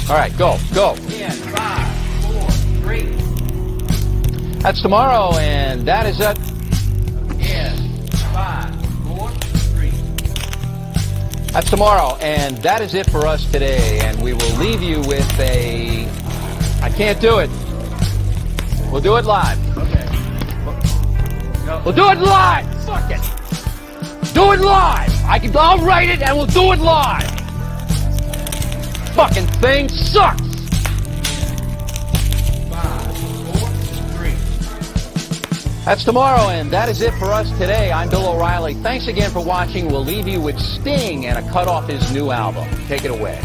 All right, go. In 5, 4, 3. That's tomorrow, and that is it. In 5, 4, 3. That's tomorrow, and that is it for us today. And we will leave you with a... I can't do it. We'll do it live. Okay. Go. We'll do it live. Fuck it. Do it live. I'll write it, and we'll do it live. Fucking thing sucks. 5, 4, 3. That's tomorrow, and that is it for us today. I'm Bill O'Reilly. Thanks again for watching. We'll leave you with Sting and a cut off his new album. Take it away.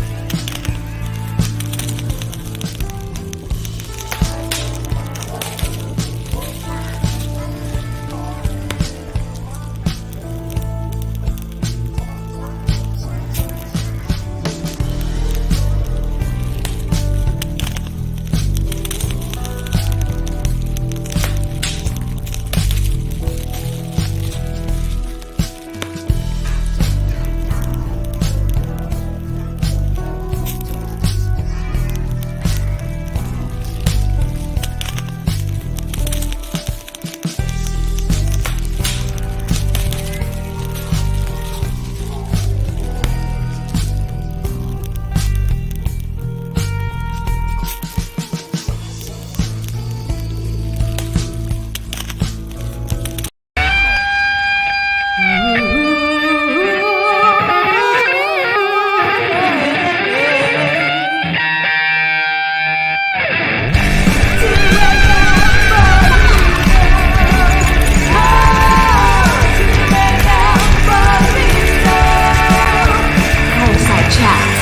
Fireside Chats.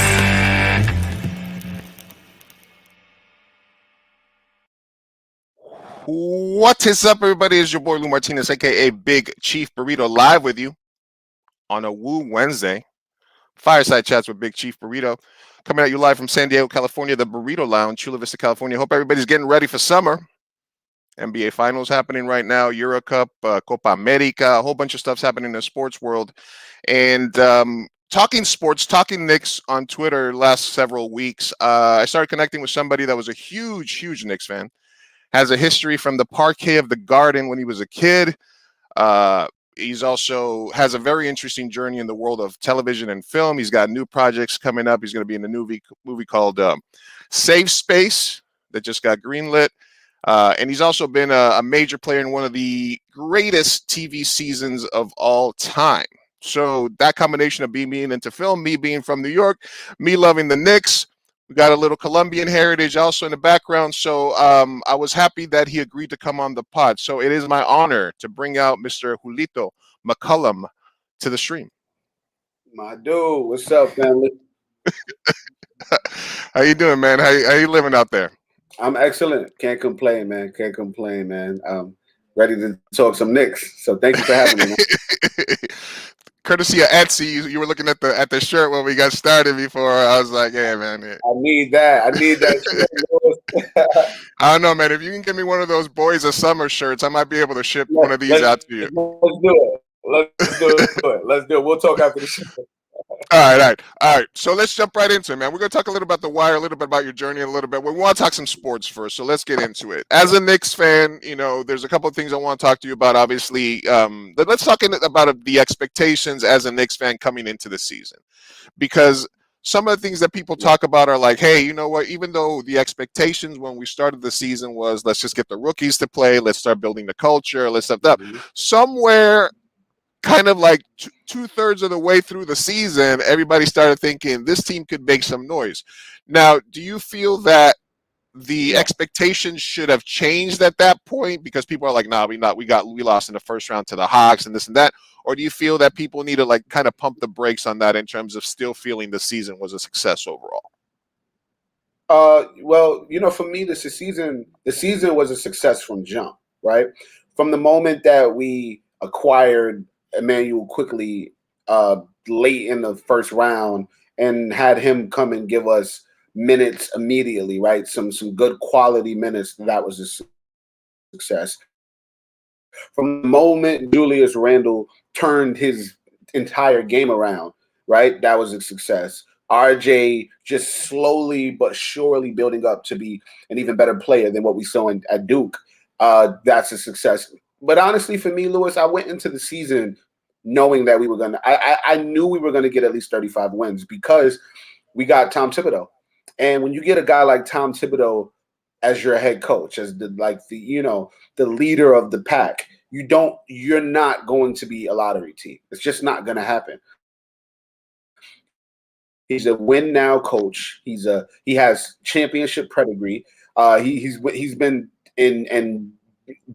What is up, everybody? It's your boy Lou Martinez, aka Big Chief Burrito, live with you on a Woo Wednesday. Fireside Chats with Big Chief Burrito, coming at you live from San Diego, California, the Burrito Lounge, Chula Vista, California. Hope everybody's getting ready for summer. NBA Finals happening right now, Euro Cup, Copa America, a whole bunch of stuff's happening in the sports world. And talking sports, talking Knicks on Twitter last several weeks, I started connecting with somebody that was a huge Knicks fan. Has a history from the parquet of the Garden when he was a kid. He's also has a very interesting journey in the world of television and film. He's got new projects coming up. He's going to be in a new movie called Safe Space that just got greenlit. And he's also been a major player in one of the greatest TV seasons of all time. So that combination of me being into film, me being from New York, me loving the Knicks, we got a little Colombian heritage also in the background. So I was happy that he agreed to come on the pod. So it is my honor to bring out Mr. Julito McCullum to the stream. My dude, what's up, family? How you doing, man? How you living out there? I'm excellent. Can't complain, man. Ready to talk some Knicks. So thank you for having me, man. Courtesy of Etsy, you were looking at the shirt when we got started before. I was like, yeah, man. I need that. I don't know, man. If you can give me one of those Boys of Summer shirts, I might be able to ship one of these out to you. Let's do it. We'll talk after the show. All right. So let's jump right into it, man. We're going to talk a little about The Wire, a little bit about your journey, a little bit. We want to talk some sports first, so let's get into it. As a Knicks fan, there's a couple of things I want to talk to you about, obviously. But let's talk about the expectations as a Knicks fan coming into the season. Because some of the things that people talk about are like, hey, you know what? Even though the expectations when we started the season was, let's just get the rookies to play, let's start building the culture, let's stuff that. Somewhere kind of like 2/3 of the way through the season, everybody started thinking this team could make some noise. Now, do you feel that the expectations should have changed at that point because people are like, nah, we lost in the first round to the Hawks and this and that? Or do you feel that people need to like kind of pump the brakes on that in terms of still feeling the season was a success overall? Well, for me, the season was a success from jump, right? From the moment that we acquired Emmanuel quickly late in the first round and had him come and give us minutes immediately, right? Some good quality minutes. That was a success. From the moment Julius Randle turned his entire game around, right? That was a success. RJ just slowly but surely building up to be an even better player than what we saw at Duke. That's a success. But honestly, for me, Lewis, I went into the season knowing that we were going to. I knew we were going to get at least 35 wins because we got Tom Thibodeau, and when you get a guy like Tom Thibodeau as your head coach, as the leader of the pack, you're not going to be a lottery team. It's just not going to happen. He's a win now coach. He has championship pedigree. He's been in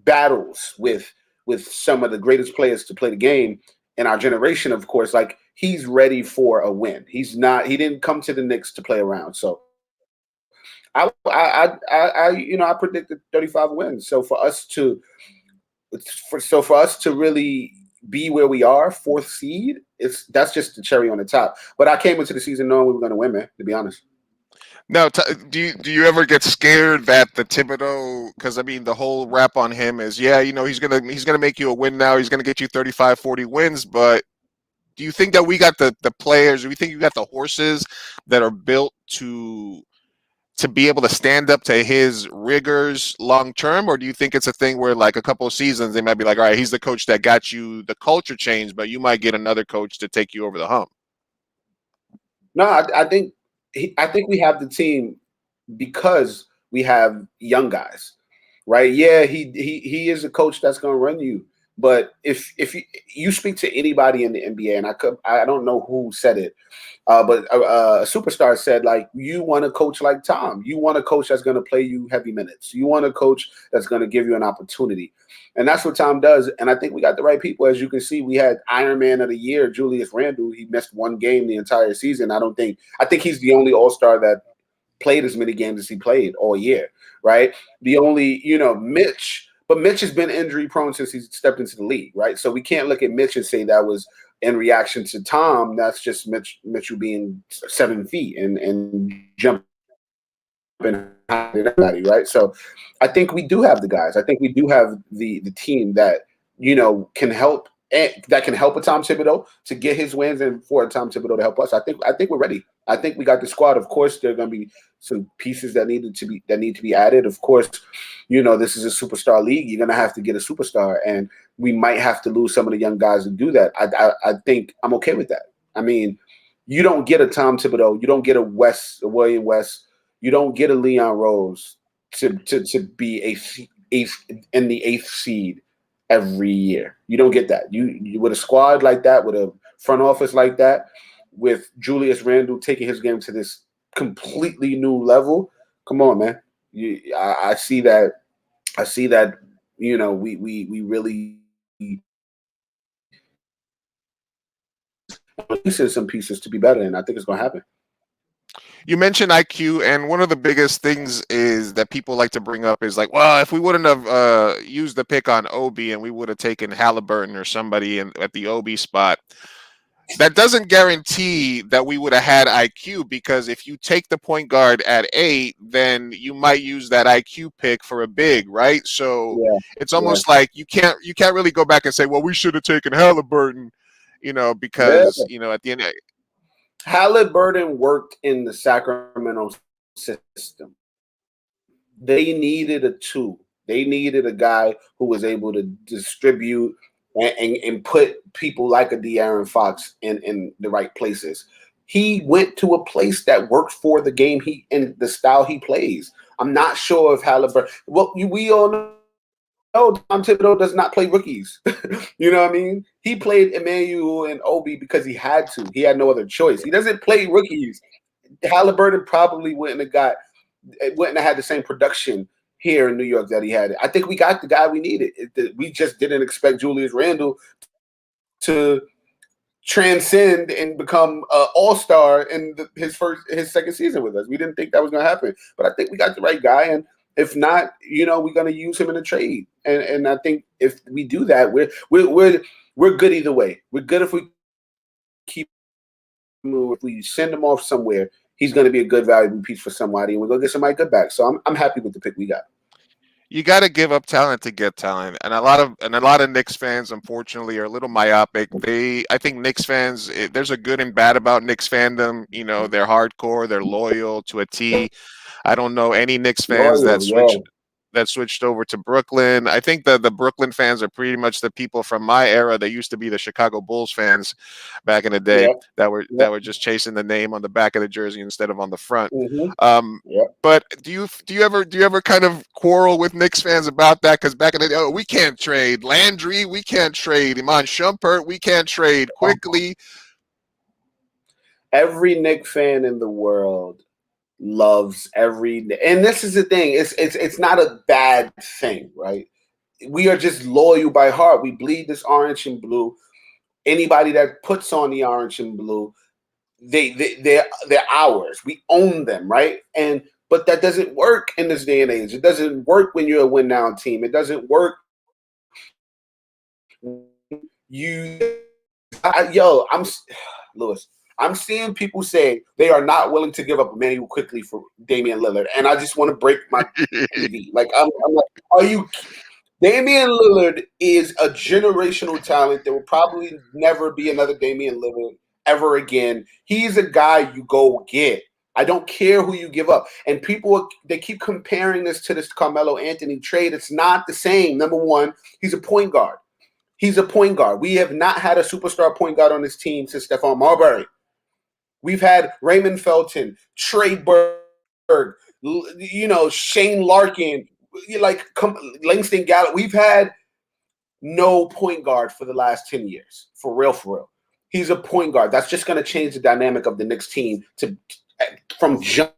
battles with some of the greatest players to play the game in our generation. Of course, like he's ready for a win. He didn't come to the Knicks to play around. So I predicted 35 wins. So for us to really be where we are, fourth seed, that's just the cherry on the top. But I came into the season knowing we were going to win, man, to be honest. Now, do you ever get scared that the Thibodeau, because I mean the whole rap on him is, yeah, he's gonna make you a win now, he's gonna get you 35, 40 wins, but do you think that we got the players, do we think you got the horses that are built to be able to stand up to his rigors long term, or do you think it's a thing where like a couple of seasons they might be like, all right, he's the coach that got you the culture change, but you might get another coach to take you over the hump? No, I think we have the team because we have young guys, right? Yeah, he is a coach that's going to run you. But if you speak to anybody in the NBA, and I don't know who said it, but a superstar said, like, you want a coach like Tom. You want a coach that's going to play you heavy minutes. You want a coach that's going to give you an opportunity. And that's what Tom does. And I think we got the right people. As you can see, we had Iron Man of the Year, Julius Randle. He missed one game the entire season. I think he's the only All-Star that played as many games as he played all year, right? The only, Mitch. But Mitch has been injury prone since he stepped into the league, right? So we can't look at Mitch and say that was in reaction to Tom. That's just Mitchell being 7 feet and jumping higher than everybody, right? So I think we do have the guys. I think we do have the team that can help, that can help a Tom Thibodeau to get his wins and for a Tom Thibodeau to help us. I think we're ready. I think we got the squad. Of course, there are going to be some pieces that need to be added. Of course, this is a superstar league. You're going to have to get a superstar, and we might have to lose some of the young guys to do that. I think I'm okay with that. I mean, you don't get a Tom Thibodeau, you don't get a William West, you don't get a Leon Rose to be in the 8th seed every year. You don't get that. You with a squad like that, with a front office like that, with Julius Randle taking his game to this completely new level. Come on, man. I see that. We really missing some pieces to be better, and I think it's going to happen. You mentioned IQ, and one of the biggest things is that people like to bring up is like, well, if we wouldn't have used the pick on Obi and we would have taken Halliburton or somebody at the Obi spot, that doesn't guarantee that we would have had IQ, because if you take the point guard at 8, then you might use that IQ pick for a big, right? So it's almost like you can't really go back and say, well, we should have taken Halliburton, because at the end of Halliburton worked in the Sacramento system. They needed a 2. They needed a guy who was able to distribute and put people like a De'Aaron Fox in the right places. He went to a place that worked for the game and the style he plays. I'm not sure if Halliburton. Well, we all know Tom Thibodeau does not play rookies. You know what I mean? He played Emmanuel and Obi because he had to. He had no other choice. He doesn't play rookies. Halliburton probably wouldn't have had the same production here in New York that he had. I think we got the guy we needed. We just didn't expect Julius Randle to transcend and become an all-star in his second season with us. We didn't think that was going to happen, but I think we got the right guy. And if not, we're going to use him in a trade. And I think if we do that, we're good either way. We're good if we keep him. If we send him off somewhere, he's going to be a good valuable piece for somebody, and we're going to get somebody good back. So I'm happy with the pick we got. You got to give up talent to get talent, and a lot of Knicks fans, unfortunately, are a little myopic. I think Knicks fans, there's a good and bad about Knicks fandom. You know, they're hardcore, they're loyal to a T. I don't know any Knicks fans Loyal, yeah. that switched over to Brooklyn. I think the Brooklyn fans are pretty much the people from my era. They used to be the Chicago Bulls fans back in the day Yep. that Yep. were just chasing the name on the back of the jersey instead of on the front. Mm-hmm. Um, Yep. but do you ever kind of quarrel with Knicks fans about that? Because back in the day, oh, we can't trade Landry, we can't trade Iman Shumpert, we can't trade quickly. Every Knicks fan in the world loves and this is the thing. It's not a bad thing, right? We are just loyal by heart. We bleed this orange and blue. Anybody that puts on the orange and blue, they're ours. We own them, right? But that doesn't work in this day and age. It doesn't work when you're a win now team. It doesn't work. I'm Lewis. I'm seeing people say they are not willing to give up Emmanuel quickly for Damian Lillard, and I just want to break my TV. Like I'm like, are you? Damian Lillard is a generational talent. There will probably never be another Damian Lillard ever again. He's a guy you go get. I don't care who you give up. And they keep comparing this to this Carmelo Anthony trade. It's not the same. Number one, he's a point guard. He's a point guard. We have not had a superstar point guard on this team since Stephon Marbury. We've had Raymond Felton, Trey Berg, Shane Larkin, Langston Gallup. We've had no point guard for the last 10 years. For real, for real. He's a point guard. That's just going to change the dynamic of the Knicks team from jump.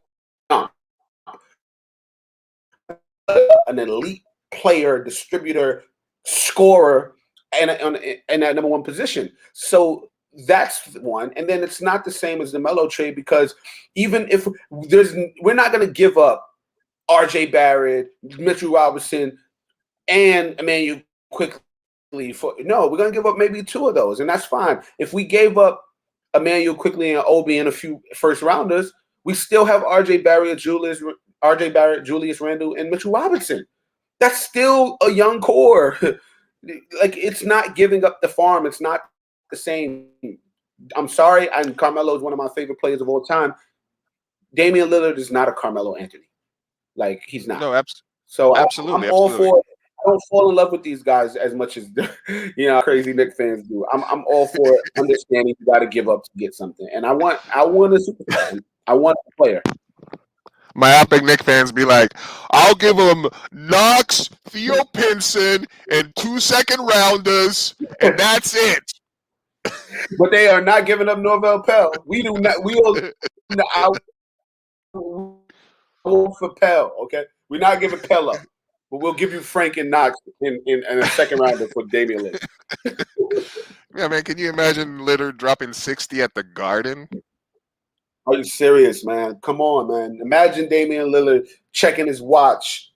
An elite player, distributor, scorer, and that number one position. So that's one. And then it's not the same as the Melo trade, because even if we're not going to give up R.J. Barrett, Mitchell Robinson, and Emmanuel quickly. We're going to give up maybe two of those, and that's fine. If we gave up Emmanuel quickly and Obi and a few first rounders, we still have R.J. Barrett, Julius Randle, and Mitchell Robinson. That's still a young core. Like, it's not giving up the farm. It's not the same. I'm sorry, and Carmelo is one of my favorite players of all time. Damian Lillard is not a Carmelo Anthony. Like, he's not. No, So absolutely. I'm all for. I don't fall in love with these guys as much as crazy Knicks fans do. I'm all for understanding you got to give up to get something, and I want a superstar. I want a player. Myopic Knicks fans be like, I'll give him Knox, Theo Pinson, and 2 second rounders, and that's it. But they are not giving up Norvell Pell. We do not. We all for Pell. Okay, we're not giving Pell up. But we'll give you Frank and Knox in a second rounder for Damian Lillard. Yeah, man, can you imagine Lillard dropping 60 at the Garden? Are you serious, man? Come on, man. Imagine Damian Lillard checking his watch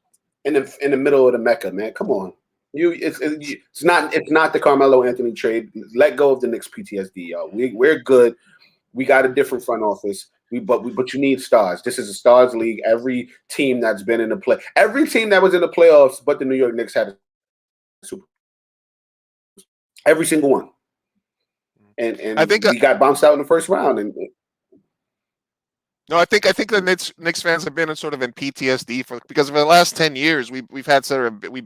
in the middle of the Mecca, man. Come on. It's not the Carmelo Anthony trade. Let go of the Knicks PTSD, y'all. We're good. We got a different front office. But you need stars. This is a stars league. Every team that's been in the every team that was in the playoffs, but the New York Knicks had a super. Every single one. And I think we got bounced out in the first round. No, I think the Knicks fans have been in PTSD because for the last 10 years we've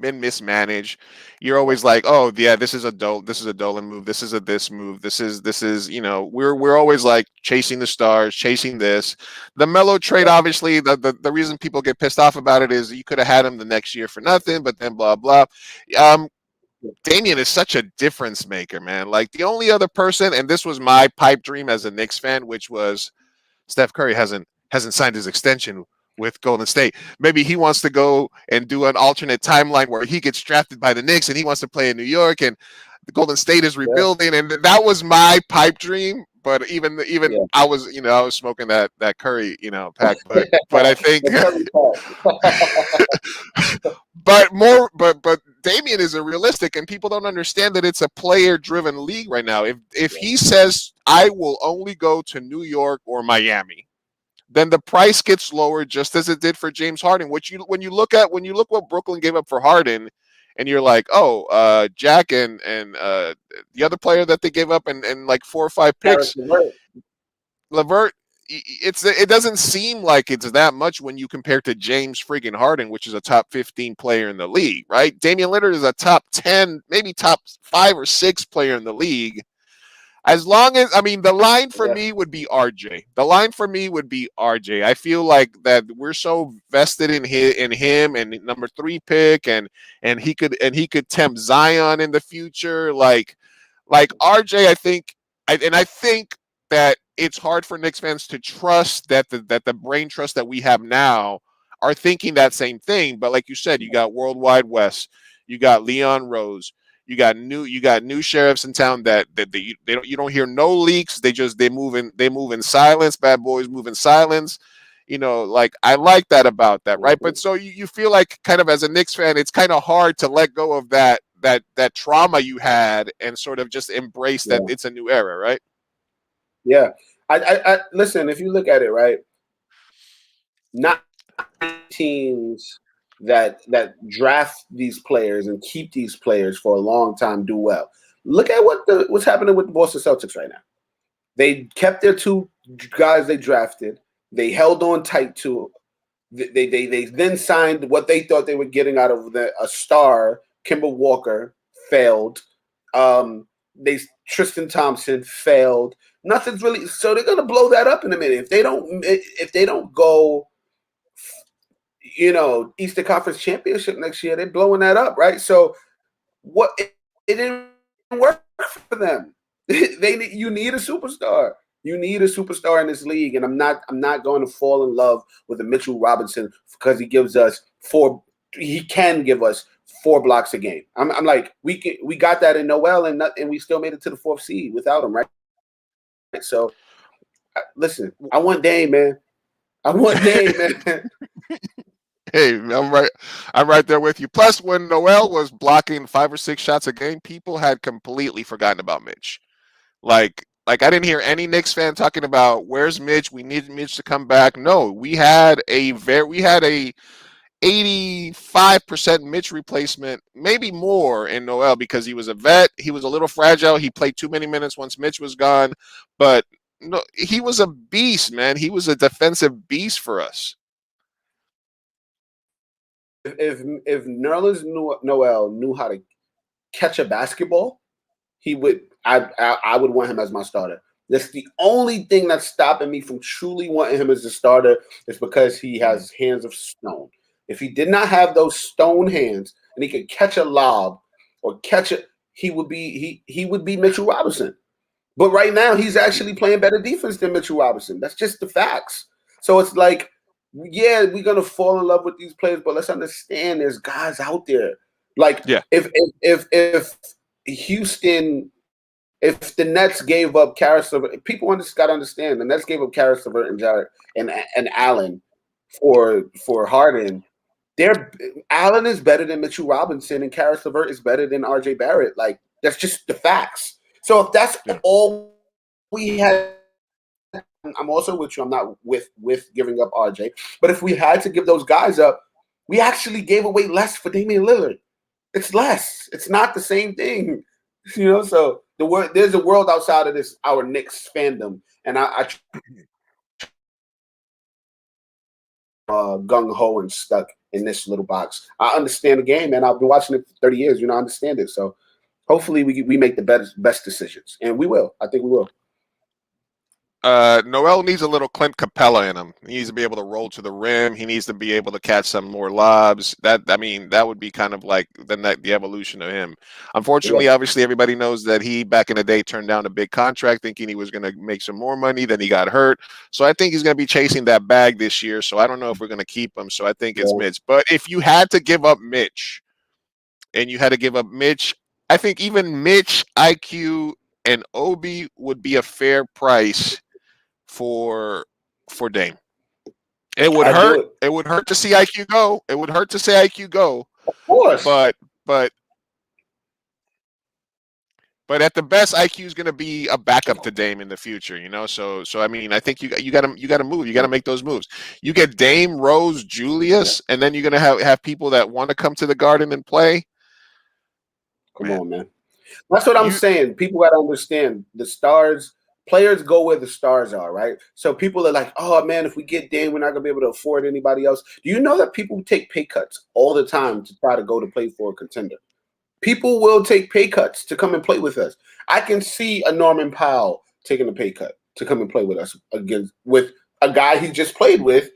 been mismanaged. You're always like, oh yeah, this is a Dolan move, this is this move, this is we're always like chasing the stars, chasing this. The Melo trade, obviously, the reason people get pissed off about it is you could have had him the next year for nothing, but then blah blah. Damian is such a difference maker, man. Like, the only other person, and this was my pipe dream as a Knicks fan, which was Steph Curry hasn't signed his extension with Golden State. Maybe he wants to go and do an alternate timeline where he gets drafted by the Knicks and he wants to play in New York and the Golden State is rebuilding. Yeah. And that was my pipe dream. But even I was smoking that Curry pack. But I think but Damian is a realistic, and people don't understand that it's a player-driven league right now. If he says I will only go to New York or Miami, then the price gets lower, just as it did for James Harden. When you look what Brooklyn gave up for Harden, and you're like, oh, Jack and the other player that they gave up and like 4 or 5 picks, LeVert. It doesn't seem like it's that much when you compare to James friggin' Harden, which is a top 15 player in the league, right? Damian Lillard is a top 10, maybe top 5 or 6 player in the league. As long as, I mean, the line for me would be RJ. The line for me would be RJ. I feel like that we're so vested in him and number 3 pick, and he could tempt Zion in the future. Like RJ, I think that it's hard for Knicks fans to trust that the brain trust that we have now are thinking that same thing. But like you said, you got Worldwide West, you got Leon Rose. You got new sheriffs in town that you don't hear no leaks. They move in silence. Bad boys move in silence. Like I like that about that, right? But so you feel like kind of as a Knicks fan, it's kind of hard to let go of that trauma you had and sort of just embrace that it's a new era, right? Yeah. I listen, if you look at it, right, not teams that draft these players and keep these players for a long time do well. Look at what's happening with the Boston Celtics right now. They kept their 2 guys they drafted. They held on tight to. They then signed what they thought they were getting out of a star. Kemba Walker failed. Tristan Thompson failed. Nothing's really. So they're gonna blow that up in a minute if they don't go. Eastern Conference Championship next year, they're blowing that up, right? So it didn't work for them. You need a superstar. You need a superstar in this league, and I'm not going to fall in love with a Mitchell Robinson because he gives us 4. He can give us 4 blocks a game. I'm like we got that in Noel, and we still made it to the 4th seed without him, right? So listen, I want Dame, man. I want Dame, man. Hey, I'm right there with you. Plus, when Noel was blocking 5 or 6 shots a game, people had completely forgotten about Mitch. Like I didn't hear any Knicks fan talking about where's Mitch. We need Mitch to come back. No, we had a 85% Mitch replacement, maybe more in Noel because he was a vet. He was a little fragile. He played too many minutes once Mitch was gone, but no, he was a beast, man. He was a defensive beast for us. If Nerlens Noel knew how to catch a basketball, he would. I would want him as my starter. That's the only thing that's stopping me from truly wanting him as a starter is because he has hands of stone. If he did not have those stone hands and he could catch a lob or catch it, he would be Mitchell Robinson. But right now, he's actually playing better defense than Mitchell Robinson. That's just the facts. So it's like, yeah, we're gonna fall in love with these players, but let's understand there's guys out there. Like, if Houston, if the Nets gave up Karis LeVert, people got to understand the Nets gave up Karis LeVert and Jarrett and Allen for Harden. Allen is better than Mitchell Robinson and Karis LeVert is better than RJ Barrett. Like, that's just the facts. So if that's all we had, I'm also with you. I'm not with giving up RJ. But if we had to give those guys up, we actually gave away less for Damian Lillard. It's less. It's not the same thing. So there's a world outside of this, our Knicks fandom. And I gung-ho and stuck in this little box. I understand the game, and I've been watching it for 30 years. I understand it. So hopefully we make the best decisions. And we will. I think we will. Noel needs a little Clint Capella in him. He needs to be able to roll to the rim. He needs to be able to catch some more lobs. That would be kind of like the evolution of him. Unfortunately, obviously, everybody knows that he back in the day turned down a big contract thinking he was going to make some more money. Then he got hurt. So I think he's going to be chasing that bag this year. So I don't know if we're going to keep him. So I think it's Mitch. But if you had to give up Mitch, I think even Mitch, IQ, and Obi would be a fair price for Dame. It would hurt. It would hurt to see IQ go. It would hurt to see IQ go. Of course. But But at the best, IQ is going to be a backup to Dame in the future, you know. So I mean, I think you got to move. You got to make those moves. You get Dame, Rose, Julius, and then you're going to have people that want to come to the Garden and play. Come Man, on, man. That's what I'm saying. People got to understand the stars. Players go where the stars are, right? So people are like, "Oh man, if we get Dame, we're not gonna be able to afford anybody else." Do you know that people take pay cuts all the time to try to go to play for a contender? People will take pay cuts to come and play with us. I can see a Norman Powell taking a pay cut to come and play with us against with a guy he just played with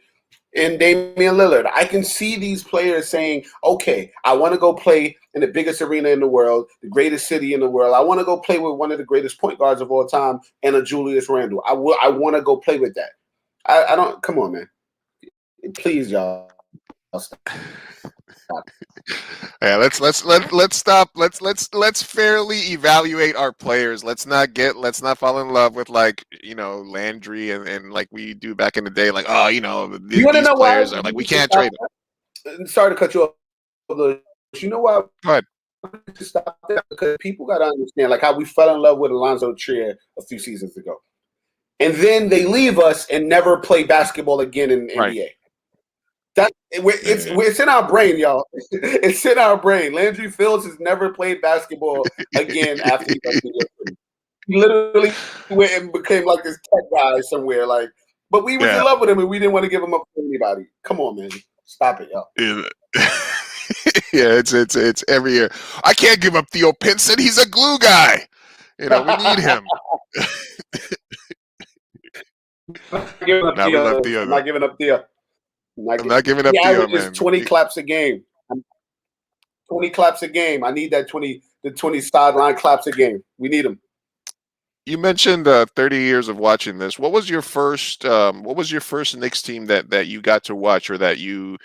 in Damian Lillard. I can see these players saying, okay, I want to go play in the biggest arena in the world, the greatest city in the world. I want to go play with one of the greatest point guards of all time and a Julius Randle. I want to go play with that. I don't, come on, man. Please, y'all. Stop. Yeah, let's stop. Let's fairly evaluate our players. Let's not fall in love with, like, you know, Landry and like we do back in the day. Like, oh, you know, these players are like, we can't trade them. Sorry to cut you off. You know what? Go ahead. To stop that, because people got to understand, like how we fell in love with Alonzo Trier a few seasons ago, and then they leave us and never play basketball again in Right. NBA. It's in our brain, y'all. It's in our brain. Landry Fields has never played basketball again after he left New York City. He literally went and became like this tech guy somewhere. Like, but we was in love with him and we didn't want to give him up to anybody. Come on, man. Stop it, y'all. Yeah, it's every year. I can't give up Theo Pinson. He's a glue guy. You know, we need him. I'm not giving up Theo. I'm not giving up Theo, man. 20 claps a game. 20 claps a game. I need that 20 sideline claps a game. We need them. You mentioned 30 years of watching this. What was your first Knicks team that you got to watch, or that you,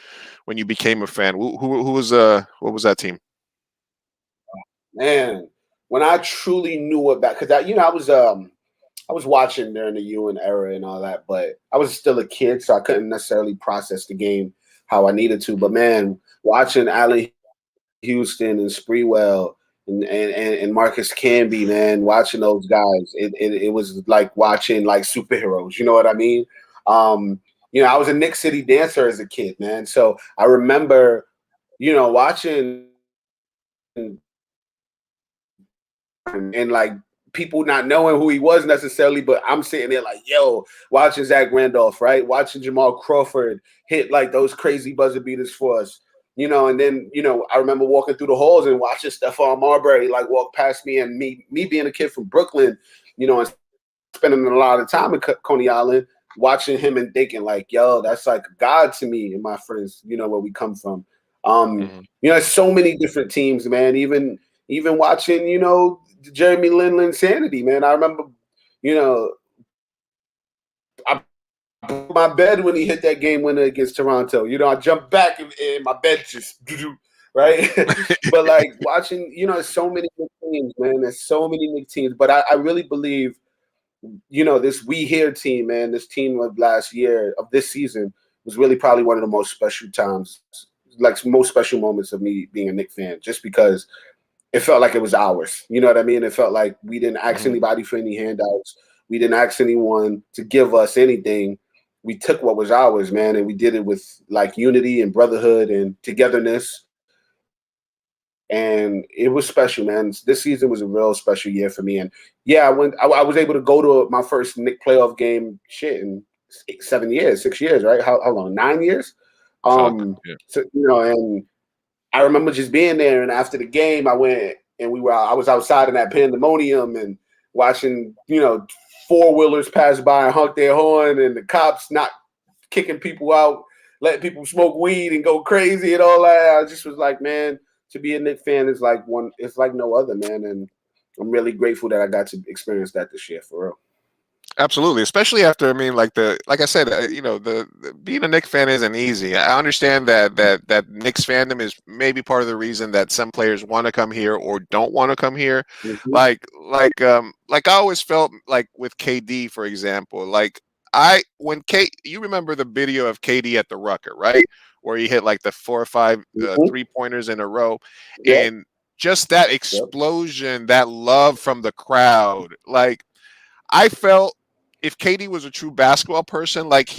when you became a fan? Who was what was that team? Man, when I truly knew about, because I was watching during the Ewan era and all that, but I was still a kid, so I couldn't necessarily process the game how I needed to. But man, watching Allen Houston and Sprewell and Marcus Camby, man, watching those guys, it was like watching like superheroes. You know what I mean? You know, I was a Knicks City dancer as a kid, man. So I remember, you know, watching and like people not knowing who he was necessarily, but I'm sitting there like, yo, watching Zach Randolph, right? Watching Jamal Crawford hit like those crazy buzzer beaters for us, you know. And then, you know, I remember walking through the halls and watching Stephon Marbury like walk past me, and me being a kid from Brooklyn, you know, and spending a lot of time in Coney Island, watching him and thinking like, yo, that's like God to me and my friends, you know, where we come from. You know, there's so many different teams, man. Even watching, you know, Jeremy Lin insanity, man. I remember, you know, I broke my bed when he hit that game winner against Toronto. You know, I jumped back and my bed just right. But like watching, you know, there's so many good teams, man. There's so many big teams. But I really believe, you know, this We Here team, man, this team of last year, of this season, was really probably one of the most special times, like most special moments of me being a Knicks fan, just because it felt like it was ours. You know what I mean? It felt like we didn't ask anybody for any handouts. We didn't ask anyone to give us anything. We took what was ours, man, and we did it with like unity and brotherhood and togetherness. And it was special, man. This season was a real special year for me. And yeah, I was able to go to my first Knicks playoff game in 6 years, right? How long? 9 years? So, you know, and I remember just being there, and after the game, I went and I was outside in that pandemonium and watching, you know, four-wheelers pass by and honk their horn, and the cops not kicking people out, letting people smoke weed and go crazy and all that. I just was like, man, to be a Knicks fan is like it's like no other, man. And I'm really grateful that I got to experience that this year, for real. Absolutely, especially after, I mean, like I said, you know, the being a Knicks fan isn't easy. I understand that Knicks fandom is maybe part of the reason that some players want to come here or don't want to come here. Like I always felt like with KD, for example, like you remember the video of KD at the Rucker, right? Where he hit like the 4 or 5 3-pointers in a row. Yeah. And just that explosion, that love from the crowd. Like, I felt if KD was a true basketball person, like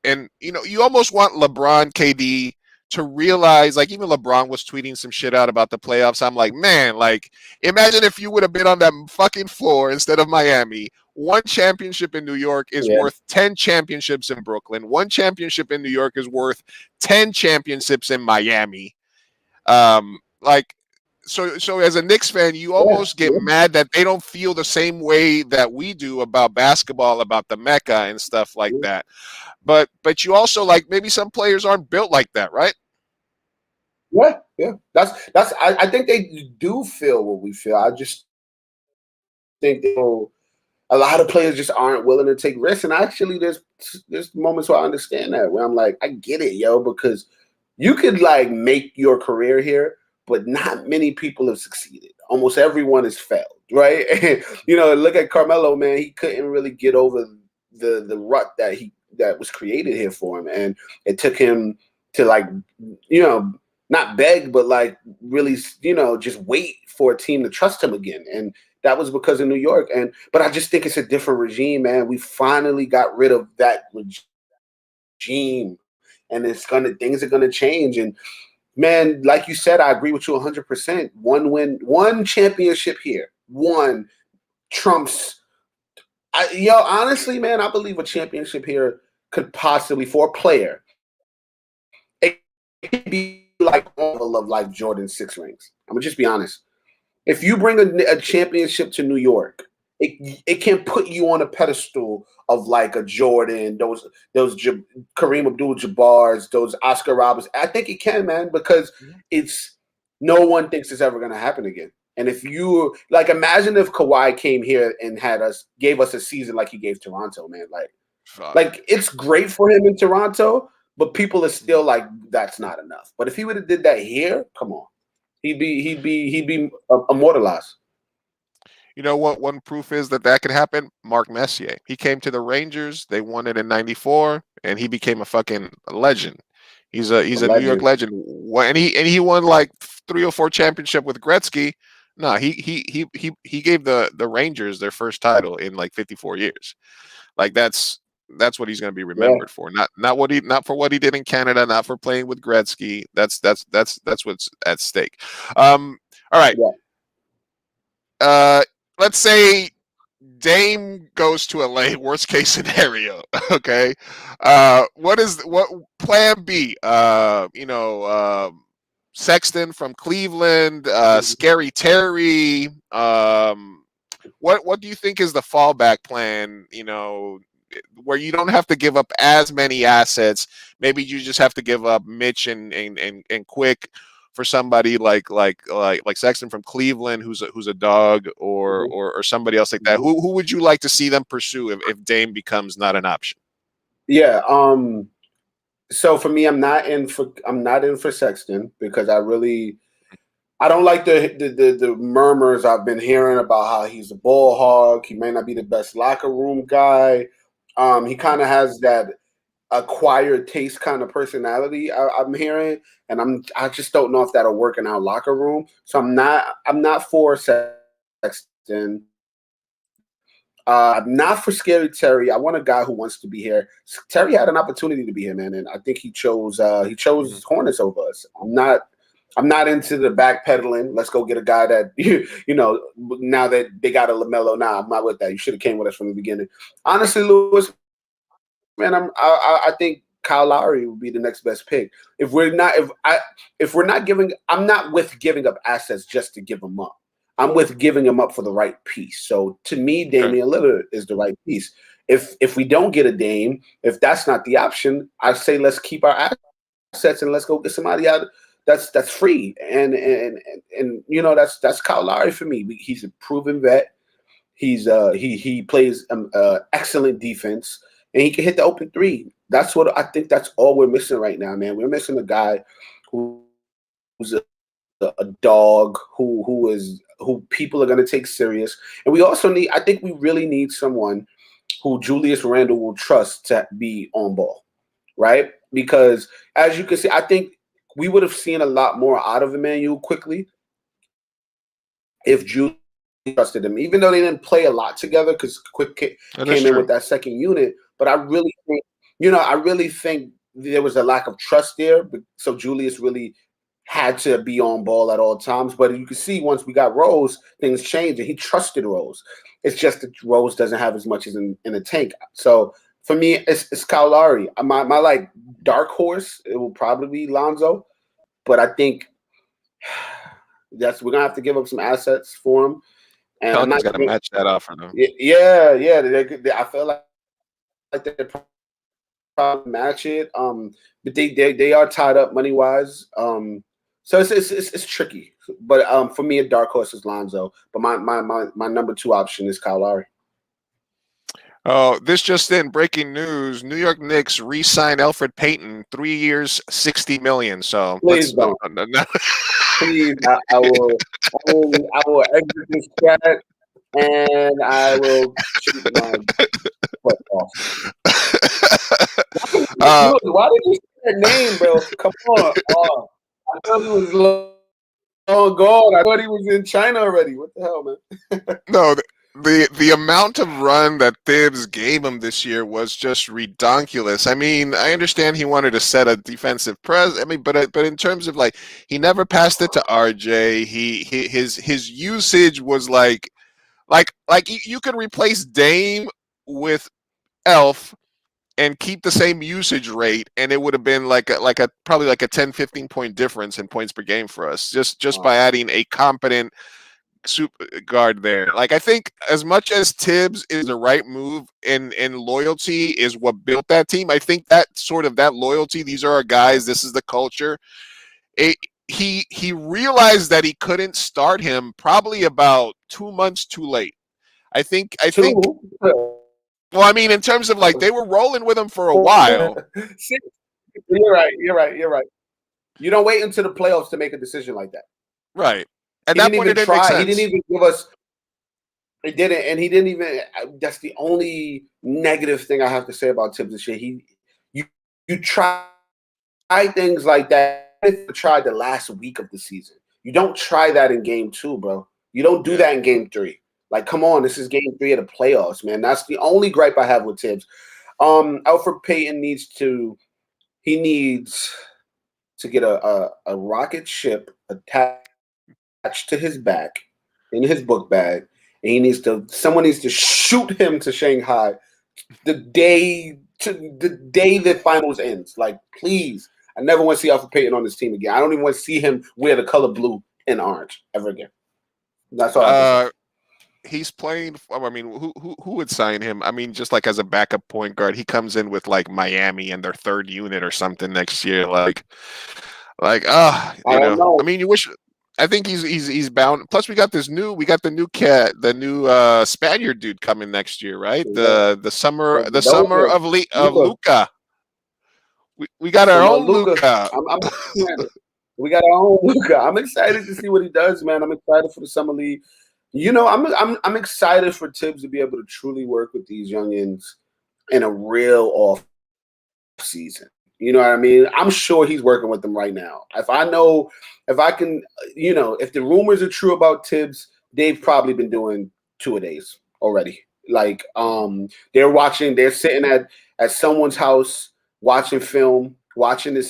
and you almost want LeBron, KD to realize, like, even LeBron was tweeting some shit out about the playoffs. I'm like, man, like, imagine if you would have been on that fucking floor instead of Miami. One championship in New York is worth 10 championships in Brooklyn. One championship in New York is worth 10 championships in Miami. Like, so as a Knicks fan, you almost get mad that they don't feel the same way that we do about basketball, about the Mecca and stuff like that. But you also, like, maybe some players aren't built like that, right? Yeah. I think they do feel what we feel. I just think a lot of players just aren't willing to take risks. And actually, there's moments where I understand that, where I'm like, I get it, yo, because you could, like, make your career here, but not many people have succeeded. Almost everyone has failed, right? Look at Carmelo, man. He couldn't really get over the rut that was created here for him, and it took him to, like, not beg, but, like, really, just wait for a team to trust him again. And that was because of New York. But I just think it's a different regime, man. We finally got rid of that regime, and things are gonna change. And man, like you said, I agree with you 100%. One win, one championship here, one trumps. Honestly, man, I believe a championship here could possibly, for a player, it could be like all of, like, Jordan's 6 rings. I'm gonna just be honest. If you bring a championship to New York, it can put you on a pedestal of, like, a Jordan, those Kareem Abdul-Jabbar's, those Oscar Roberts. I think it can, man, because no one thinks it's ever going to happen again. And if you, like, imagine if Kawhi came here and gave us a season like he gave Toronto, man. Like it's great for him in Toronto, but people are still like, that's not enough. But if he would have did that here, come on, he'd be immortalized. You know what one proof is that could happen? Mark Messier. He came to the Rangers. They won it in '94, and he became a fucking legend. He's a New York legend. And he won like 3 or 4 championship with Gretzky. No, he gave the Rangers their first title in like 54 years. Like, that's what he's going to be remembered for. Not for what he did in Canada, not for playing with Gretzky. That's what's at stake. All right. Let's say Dame goes to LA, worst case scenario. Okay. What plan B? Sexton from Cleveland, Scary Terry. What do you think is the fallback plan, where you don't have to give up as many assets? Maybe you just have to give up Mitch and Quick for somebody like Sexton from Cleveland, who's a dog, or somebody else like that. Who would you like to see them pursue if Dame becomes not an option? Yeah. So for me, I'm not in for Sexton, because I don't like the murmurs I've been hearing about how he's a ball hog. He may not be the best locker room guy. He kind of has that acquired taste kind of personality I'm hearing, and I just don't know if that'll work in our locker room. So I'm not for Sexton. I'm not for Scary Terry. I want a guy who wants to be here. Terry had an opportunity to be here, man, and I think he chose Hornets over us. I'm not into the backpedaling. Let's go get a guy that now that they got a LaMelo. Nah, I'm not with that. You should have came with us from the beginning. Honestly, Lewis, man, I think Kyle Lowry would be the next best pick. I'm not with giving up assets just to give them up. I'm with giving them up for the right piece. So to me, Damian Lillard is the right piece. If we don't get a Dame, if that's not the option, I say let's keep our assets and let's go get somebody out that's free. And that's Kyle Lowry for me. He's a proven vet. He plays excellent defense, and he can hit the open three. That's what I think. That's all we're missing right now, man. We're missing a guy who's a dog who people are going to take serious. And we also I think we really need someone who Julius Randle will trust to be on ball, right? Because as you can see, I think we would have seen a lot more out of Emmanuel quickly if Julie trusted him, even though they didn't play a lot together because Quick That is came in true. with that second unit. But I really think, I really think there was a lack of trust there. So Julius really had to be on ball at all times. But you can see once we got Rose, things changed, and he trusted Rose. It's just that Rose doesn't have as much as in the tank. So for me, it's Kyle Lowry. My like dark horse, it will probably be Lonzo. But I think we're gonna have to give up some assets for him. And I'm Pelicans not got to giving, match that offer, though. yeah. I feel like they probably match it. But they are tied up money wise. So it's tricky. But for me, a dark horse is Lonzo. But my number 2 option is Kyle Lowry. Oh, this just in, breaking news: New York Knicks re-sign Elfrid Payton, 3 years, $60 million. So Please don't. Please, I will exit this chat and I will shoot my butt off. Why did you say that name, bro? Come on. Oh, I thought he was long gone. I thought he was in China already. What the hell, man? No, the amount of run that Thibs gave him this year was just redonkulous. I mean, I understand he wanted to set a defensive pres. I mean, but in terms of like, he never passed it to RJ. His usage was like you could replace Dame with Elf and keep the same usage rate, and it would have been like a probably like a 10-15 point difference in points per game for us, just by adding a competent super guard there. Like, I think as much as Tibbs is the right move and loyalty is what built that team, I think that sort of that loyalty, these are our guys, this is the culture. He realized that he couldn't start him probably about 2 months too late. I think well, I mean, in terms of like, they were rolling with him for a while. You're right. You don't wait until the playoffs to make a decision like that. Right. At He that didn't point, even it didn't make try. sense. He didn't even give us. He didn't, and he didn't even. That's the only negative thing I have to say about Tibbs this year. You try things like that. If you tried the last week of the season, you don't try that in game 2, bro. You don't do that in game 3. Like, come on, this is game 3 of the playoffs, man. That's the only gripe I have with Tibbs. Elfrid Payton needs to get a rocket ship attached to his back in his book bag, and someone needs to shoot him to Shanghai the day the finals ends. Like, please, I never want to see Elfrid Payton on this team again. I don't even want to see him wear the color blue and orange ever again. That's all I have to say. He's playing. I mean, who would sign him? I mean, just like as a backup point guard, he comes in with like Miami and their 3rd unit or something next year. Like, I don't know. I mean, you wish. I think he's bound. Plus, we got the new cat, the new Spaniard dude coming next year, right? The summer of Luka. We got our own Luka. We got our own Luka. I'm excited to see what he does, man. I'm excited for the summer league. I'm excited for Tibbs to be able to truly work with these youngins in a real off season. You know what I mean? I'm sure he's working with them right now. If the rumors are true about Tibbs, they've probably been doing 2-a-days already. Like, they're sitting at someone's house watching film, watching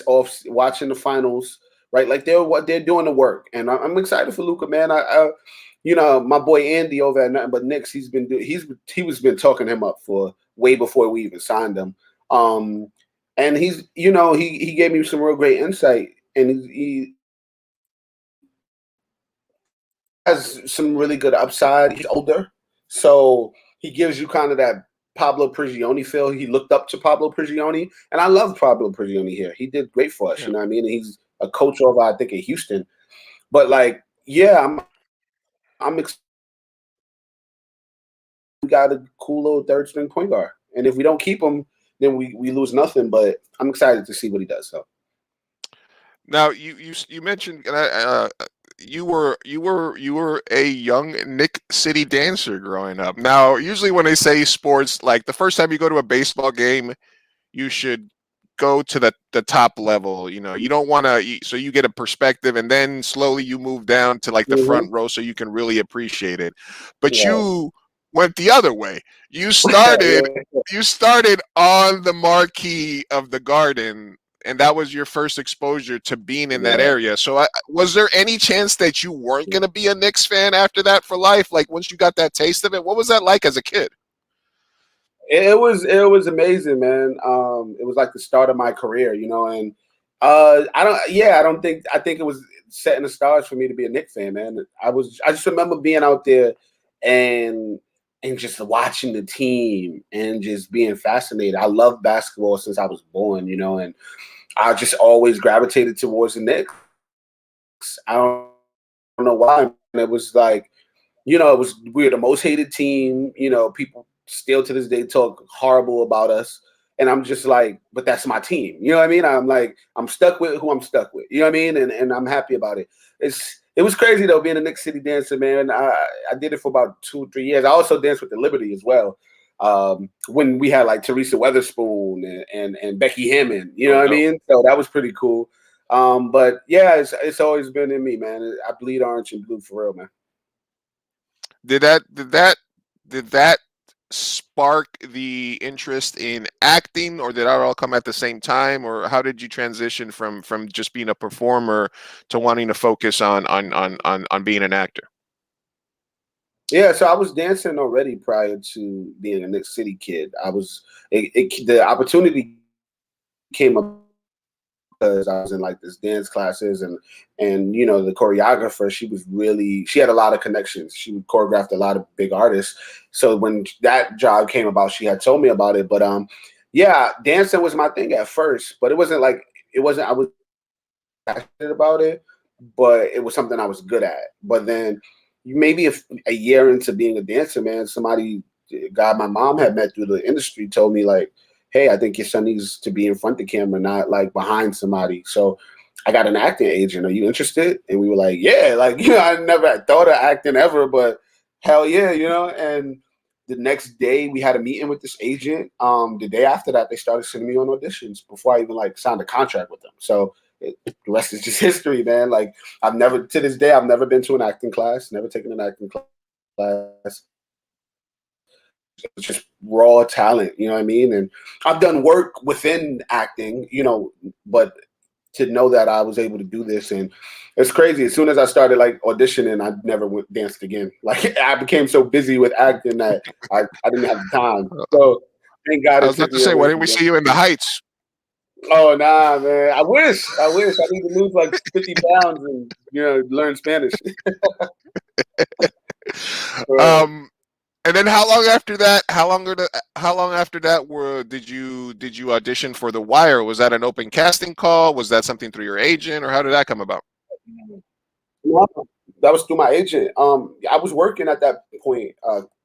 watching the finals, right? Like, they're doing the work, and I'm excited for Luka, man. My boy Andy over at Nothing But Knicks, he's been talking him up for way before we even signed him. And he gave me some real great insight, and he has some really good upside. He's older, so he gives you kind of that Pablo Prigioni feel. He looked up to Pablo Prigioni, and I love Pablo Prigioni here. He did great for us, you know what I mean? And he's a coach over, I think, in Houston. But like, yeah, I'm excited. We got a cool little 3rd string point guard, and if we don't keep him, then we lose nothing. But I'm excited to see what he does. So now you mentioned you were a young Nick City dancer growing up. Now, usually when they say sports, like the first time you go to a baseball game, you should go to the top level. You know, you don't want to, so you get a perspective, and then slowly you move down to like the front row so you can really appreciate it. But you went the other way. You started you started on the marquee of the Garden, and that was your first exposure to being in that area. So was there any chance that you weren't going to be a Knicks fan after that for life? Like once you got that taste of it, what was that like as a kid? It was amazing, man. It was like the start of my career, you know, and I think it was setting the stars for me to be a Knicks fan, man. I just remember being out there and just watching the team and just being fascinated. I love basketball since I was born, you know, and I just always gravitated towards the Knicks. I don't know why. It was like, you know, we were the most hated team. You know, people still to this day talk horrible about us. And I'm just like, but that's my team. You know what I mean? I'm like, I'm stuck with who I'm stuck with. You know what I mean? And I'm happy about it. It was crazy though, being a Knicks City dancer, man. I did it for about 2-3 years. I also danced with the Liberty as well. When we had like Teresa Weatherspoon and Becky Hammond, you know what I mean? So that was pretty cool. But yeah, it's always been in me, man. I bleed orange and blue for real, man. Did that spark the interest in acting, or did that all come at the same time, or how did you transition from just being a performer to wanting to focus on being an actor? Yeah, so I was dancing already prior to being a Knicks City kid. The opportunity came up because I was in like this dance classes and you know, the choreographer, she had a lot of connections. She choreographed a lot of big artists. So when that job came about, she had told me about it. But yeah, dancing was my thing at first, but I was passionate about it, but it was something I was good at. But then maybe a year into being a dancer, man, my mom had met through the industry told me like, hey, I think your son needs to be in front of the camera, not like behind somebody. So I got an acting agent. Are you interested? And we were like, yeah, like, you know, I never had thought of acting ever, but hell yeah, you know. And the next day we had a meeting with this agent. The day after that, they started sending me on auditions before I even like signed a contract with them. So the rest is just history, man. Like to this day, I've never been to an acting class, never taken an acting class. It's just raw talent, you know what I mean? And I've done work within acting, you know, but to know that I was able to do this, and it's crazy. As soon as I started like auditioning, I never danced again. Like I became so busy with acting that I didn't have the time. So thank God. I was about to say, why didn't we see you in the Heights? Oh nah, man. I wish. I need to lose like 50 pounds and, you know, learn Spanish. And then how long after that? Did you audition for The Wire? Was that an open casting call? Was that something through your agent, or how did that come about? No, that was through my agent. I was working at that point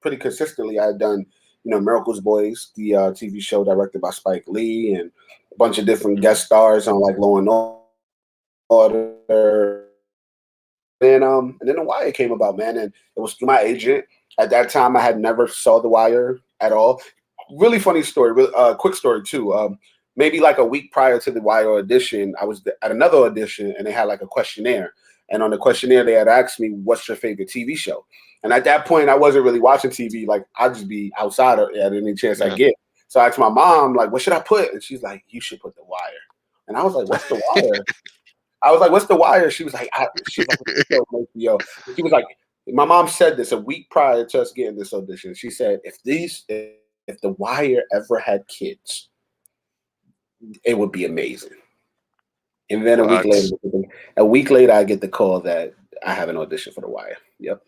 pretty consistently. I had done, you know, Miracles Boys, the TV show directed by Spike Lee, and a bunch of different guest stars on like Law and Order. And then The Wire came about, man, and it was through my agent. At that time, I had never saw The Wire at all. Really funny story, quick story too. Maybe like a week prior to The Wire audition, I was at another audition, and they had like a questionnaire. And on the questionnaire, they had asked me, "What's your favorite TV show?" And at that point, I wasn't really watching TV. Like I'd just be outside at any chance I get. So I asked my mom, like, "What should I put?" And she's like, "You should put The Wire." And I was like, "What's The Wire?" I was like, "What's The Wire?" She was like, "She was like." My mom said this a week prior to us getting this audition. She said, if The Wire ever had kids, it would be amazing. And then a week later, I get the call that I have an audition for The Wire. Yep.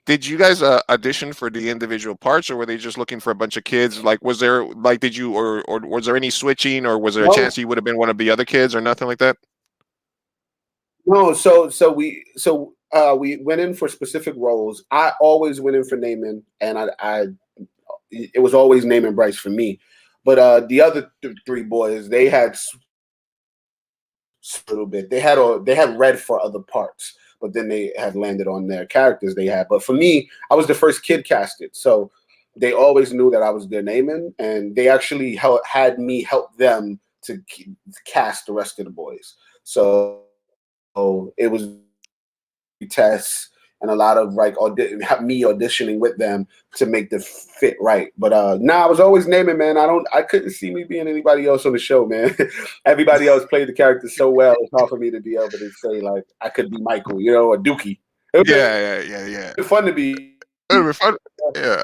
Did you guys audition for the individual parts, or were they just looking for a bunch of kids? Like, was there like, did you or was there any switching, or was there a chance you would have been one of the other kids, or nothing like that? No, so we went in for specific roles. I always went in for Namond, and it was always Namond Bryce for me. But the other three boys, they had a little bit. They had read for other parts, but then they had landed on their characters they had. But for me, I was the first kid casted, so they always knew that I was their Namond, and they actually had me help them to cast the rest of the boys. So it was tests and a lot of like me auditioning with them to make the fit right. But I was always Namond, man. I couldn't see me being anybody else on the show, man. Everybody else played the character so well. It's hard for me to be able to say like I could be Michael, or Dookie. It was fun to be. It would be fun. Yeah.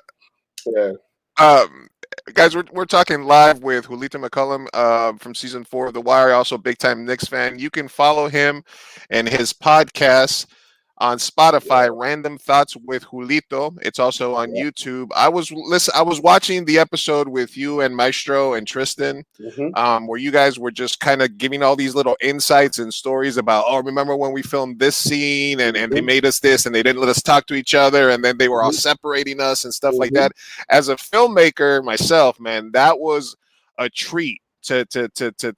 Yeah. Guys, we're talking live with Julito McCullum from season 4 of The Wire, also big time Knicks fan. You can follow him and his podcast on Spotify, Random Thoughts with Julito. It's also on YouTube. I was watching the episode with you and Maestro and Tristan, where you guys were just kind of giving all these little insights and stories about, remember when we filmed this scene and they made us this and they didn't let us talk to each other and then they were all separating us and stuff like that. As a filmmaker myself, man, that was a treat to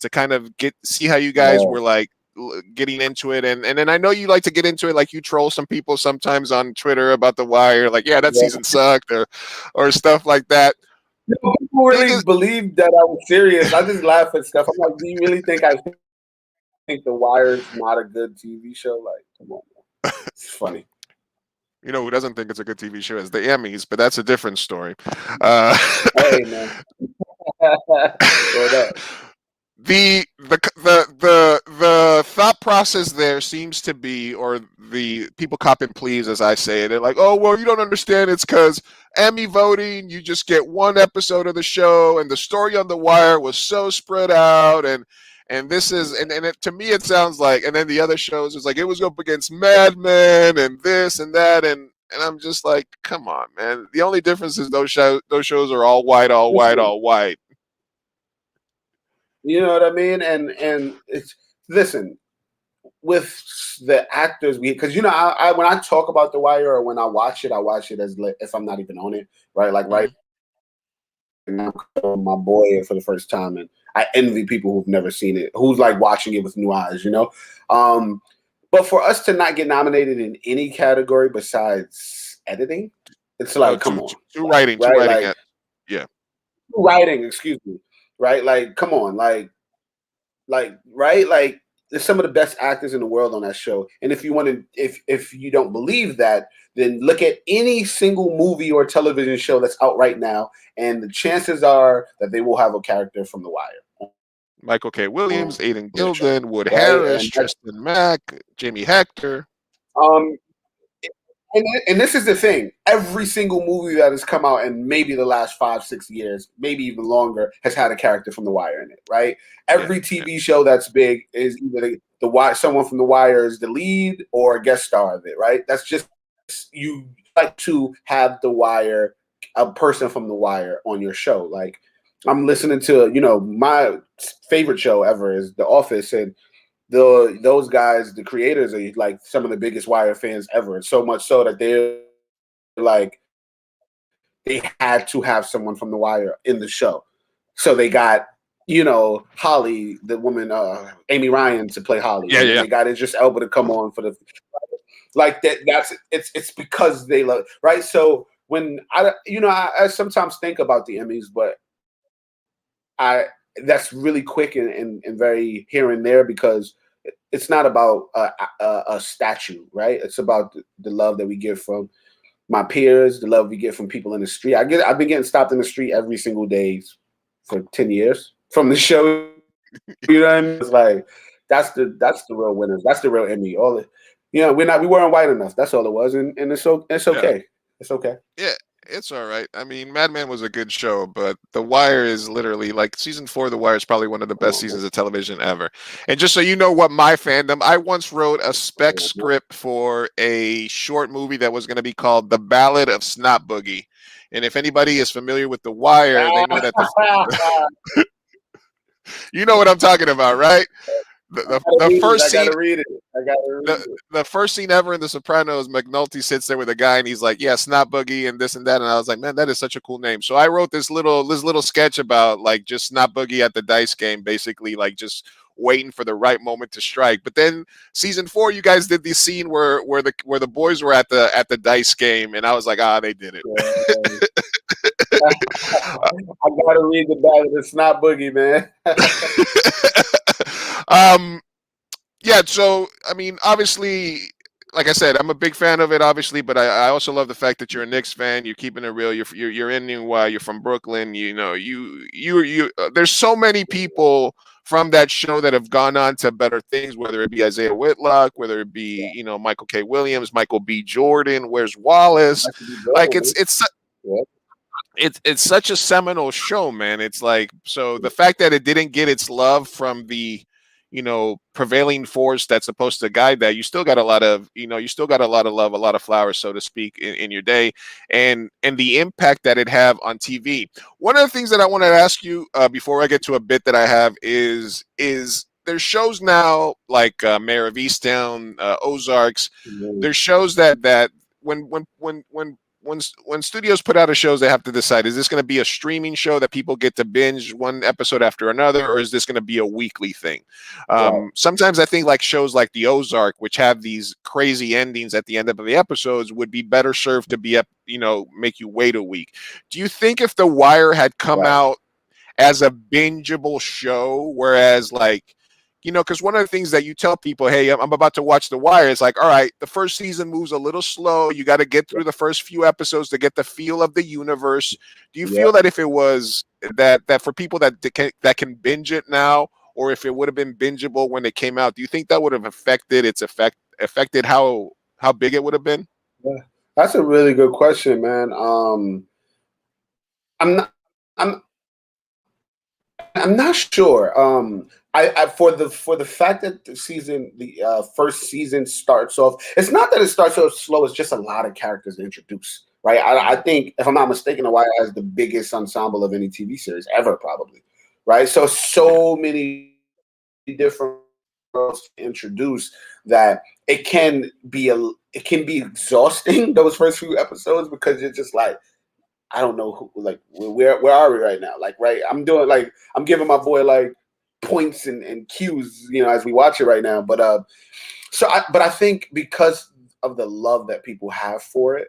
kind of see how you guys were like getting into it, and then I know you like to get into it, like you troll some people sometimes on Twitter about The Wire, like that season sucked or stuff like that. People really believed that I was serious. I just laugh at stuff. I'm like, do you really think I think The Wire is not a good TV show? Like, come on, man. It's funny. You know who doesn't think it's a good TV show is the Emmys, but that's a different story. Hey, man. What up? The thought process there seems to be, or the people cop and please, as I say it, they're like, oh, well, you don't understand. It's because Emmy voting, you just get one episode of the show, and the story on The Wire was so spread out, and this is, and to me it sounds like, and then the other shows is like it was up against Mad Men and this and that, and I'm just like, come on, man. The only difference is those shows are all white. You know what I mean? And it's, listen, with the actors, because I when I talk about The Wire or when I watch it as if I'm not even on it, right? Like right now, my boy for the first time, and I envy people who've never seen it, who's like watching it with new eyes, But for us to not get nominated in any category besides editing, it's like, come on, writing, writing, excuse me. Right, like, come on, like, right, like, there's some of the best actors in the world on that show. And if you want to, if you don't believe that, then look at any single movie or television show that's out right now, and the chances are that they will have a character from The Wire. Michael K. Williams, Aidan Gilden, Wood Harris, Tristan Mack, Jamie Hector. And this is the thing. Every single movie that has come out in maybe the last 5-6 years, maybe even longer, has had a character from The Wire in it, right? Every TV show that's big is either someone from The Wire is the lead or a guest star of it, right? That's just, you like to have The Wire, a person from The Wire on your show. Like, I'm listening to, my favorite show ever is The Office, and those guys, the creators, are like some of the biggest Wire fans ever. So much so that they're like, they had to have someone from The Wire in the show. So they got, Holly, the woman, Amy Ryan, to play Holly. Yeah. They got Idris Elba to come on for the, like that. It's because they love, right? So when I sometimes think about the Emmys, but that's really quick and very here and there, because it's not about a statue, right? It's about the love that we get from my peers, the love we get from people in the street. I've been getting stopped in the street every single day for 10 years from the show. You know what I mean? It's like that's the real winners. That's the real Emmy. We weren't white enough. That's all it was, and it's okay. Yeah. It's okay. Yeah. It's all right. I mean, Mad Men was a good show, but The Wire is literally like season 4 of The Wire is probably one of the best seasons of television ever. And just so you know what my fandom, I once wrote a spec script for a short movie that was going to be called The Ballad of Snot Boogie. And if anybody is familiar with The Wire, they know that you know what I'm talking about, right? The first scene. The first scene ever in The Sopranos, McNulty sits there with a guy and he's like, "Yeah, Snot Boogie and this and that," and I was like, "Man, that is such a cool name." So I wrote this little sketch about like just Snot Boogie at the dice game, basically like just waiting for the right moment to strike. But then season 4, you guys did the scene where the boys were at the dice game, and I was like, they did it. I gotta read the back of the Snot Boogie, man. Yeah, so I mean, obviously, like I said, I'm a big fan of it, obviously, but I also love the fact that you're a Knicks fan. You're keeping it real. You're in NY. You're from Brooklyn. You know, you. There's so many people from that show that have gone on to better things, whether it be Isaiah Whitlock, whether it be Michael K. Williams, Michael B. Jordan, Where's Wallace. Like Yeah. it's such a seminal show, man. It's like, so the fact that it didn't get its love from the prevailing force that's supposed to guide that, you still got a lot of love, a lot of flowers, so to speak, in your day, and the impact that it have on TV. One of the things that I want to ask you before I get to a bit that I have is there's shows now like Mayor of Easttown, Ozarks. There's shows that when studios put out a shows, they have to decide, is this going to be a streaming show that people get to binge one episode after another, or is this going to be a weekly thing? Sometimes I think like shows like the Ozark, which have these crazy endings at the end of the episodes, would be better served to be make you wait a week. Do you think if The Wire had come out as a bingeable show, whereas because one of the things that you tell people, hey, I'm about to watch The Wire, it's like, all right, the first season moves a little slow. You got to get through the first few episodes to get the feel of the universe. Do you feel that if it was that for people that can binge it now, or if it would have been bingeable when it came out, do you think that would have affected how big it would have been? Yeah. That's a really good question, man. I'm not sure. I for the fact that the first season starts off, it's not that it starts off slow. It's just a lot of characters to introduce, right? I think, if I'm not mistaken, The Wire has the biggest ensemble of any TV series ever, probably, right? So many different girls to introduce that it can be exhausting, those first few episodes, because you're just like, I don't know who, like, where are we right now? Like, right, I'm giving my boy like points and cues, as we watch it right now. But I think because of the love that people have for it,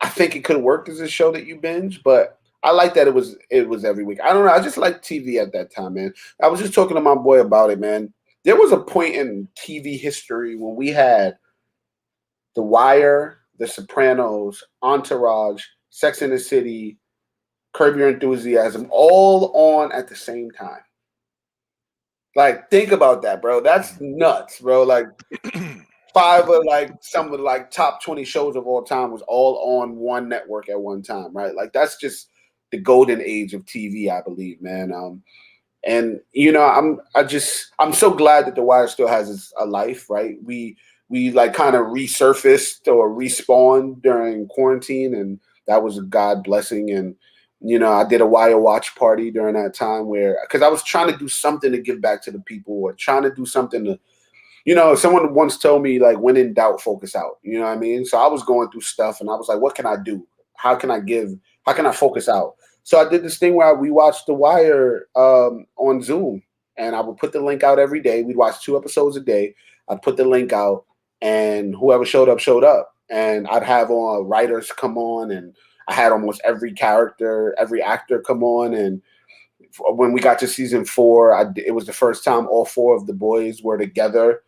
I think it could have worked as a show that you binge. But I like that it was every week. I don't know. I just like TV at that time, man. I was just talking to my boy about it, man. There was a point in TV history when we had The Wire, The Sopranos, Entourage, Sex and the City, Curb Your Enthusiasm, all on at the same time. Like, think about that, bro. That's nuts, bro. Like, five of some of the top 20 shows of all time was all on one network at one time, right? Like, that's just the golden age of TV, I believe, man. And I'm so glad that The Wire still has a life, right? We kind of resurfaced or respawned during quarantine, and that was a God blessing. And, I did a Wire watch party during that time because I was trying to do something to give back to the people, or trying to do something to, someone once told me, like, when in doubt, focus out. You know what I mean? So I was going through stuff, and I was like, what can I do? How can I focus out? So I did this thing where we watched The Wire on Zoom, and I would put the link out every day. We'd watch 2 episodes a day. I'd put the link out, and whoever showed up. And I'd have writers come on, and I had almost every actor come on. And when we got to season 4, it was the first time all 4 of the boys were together.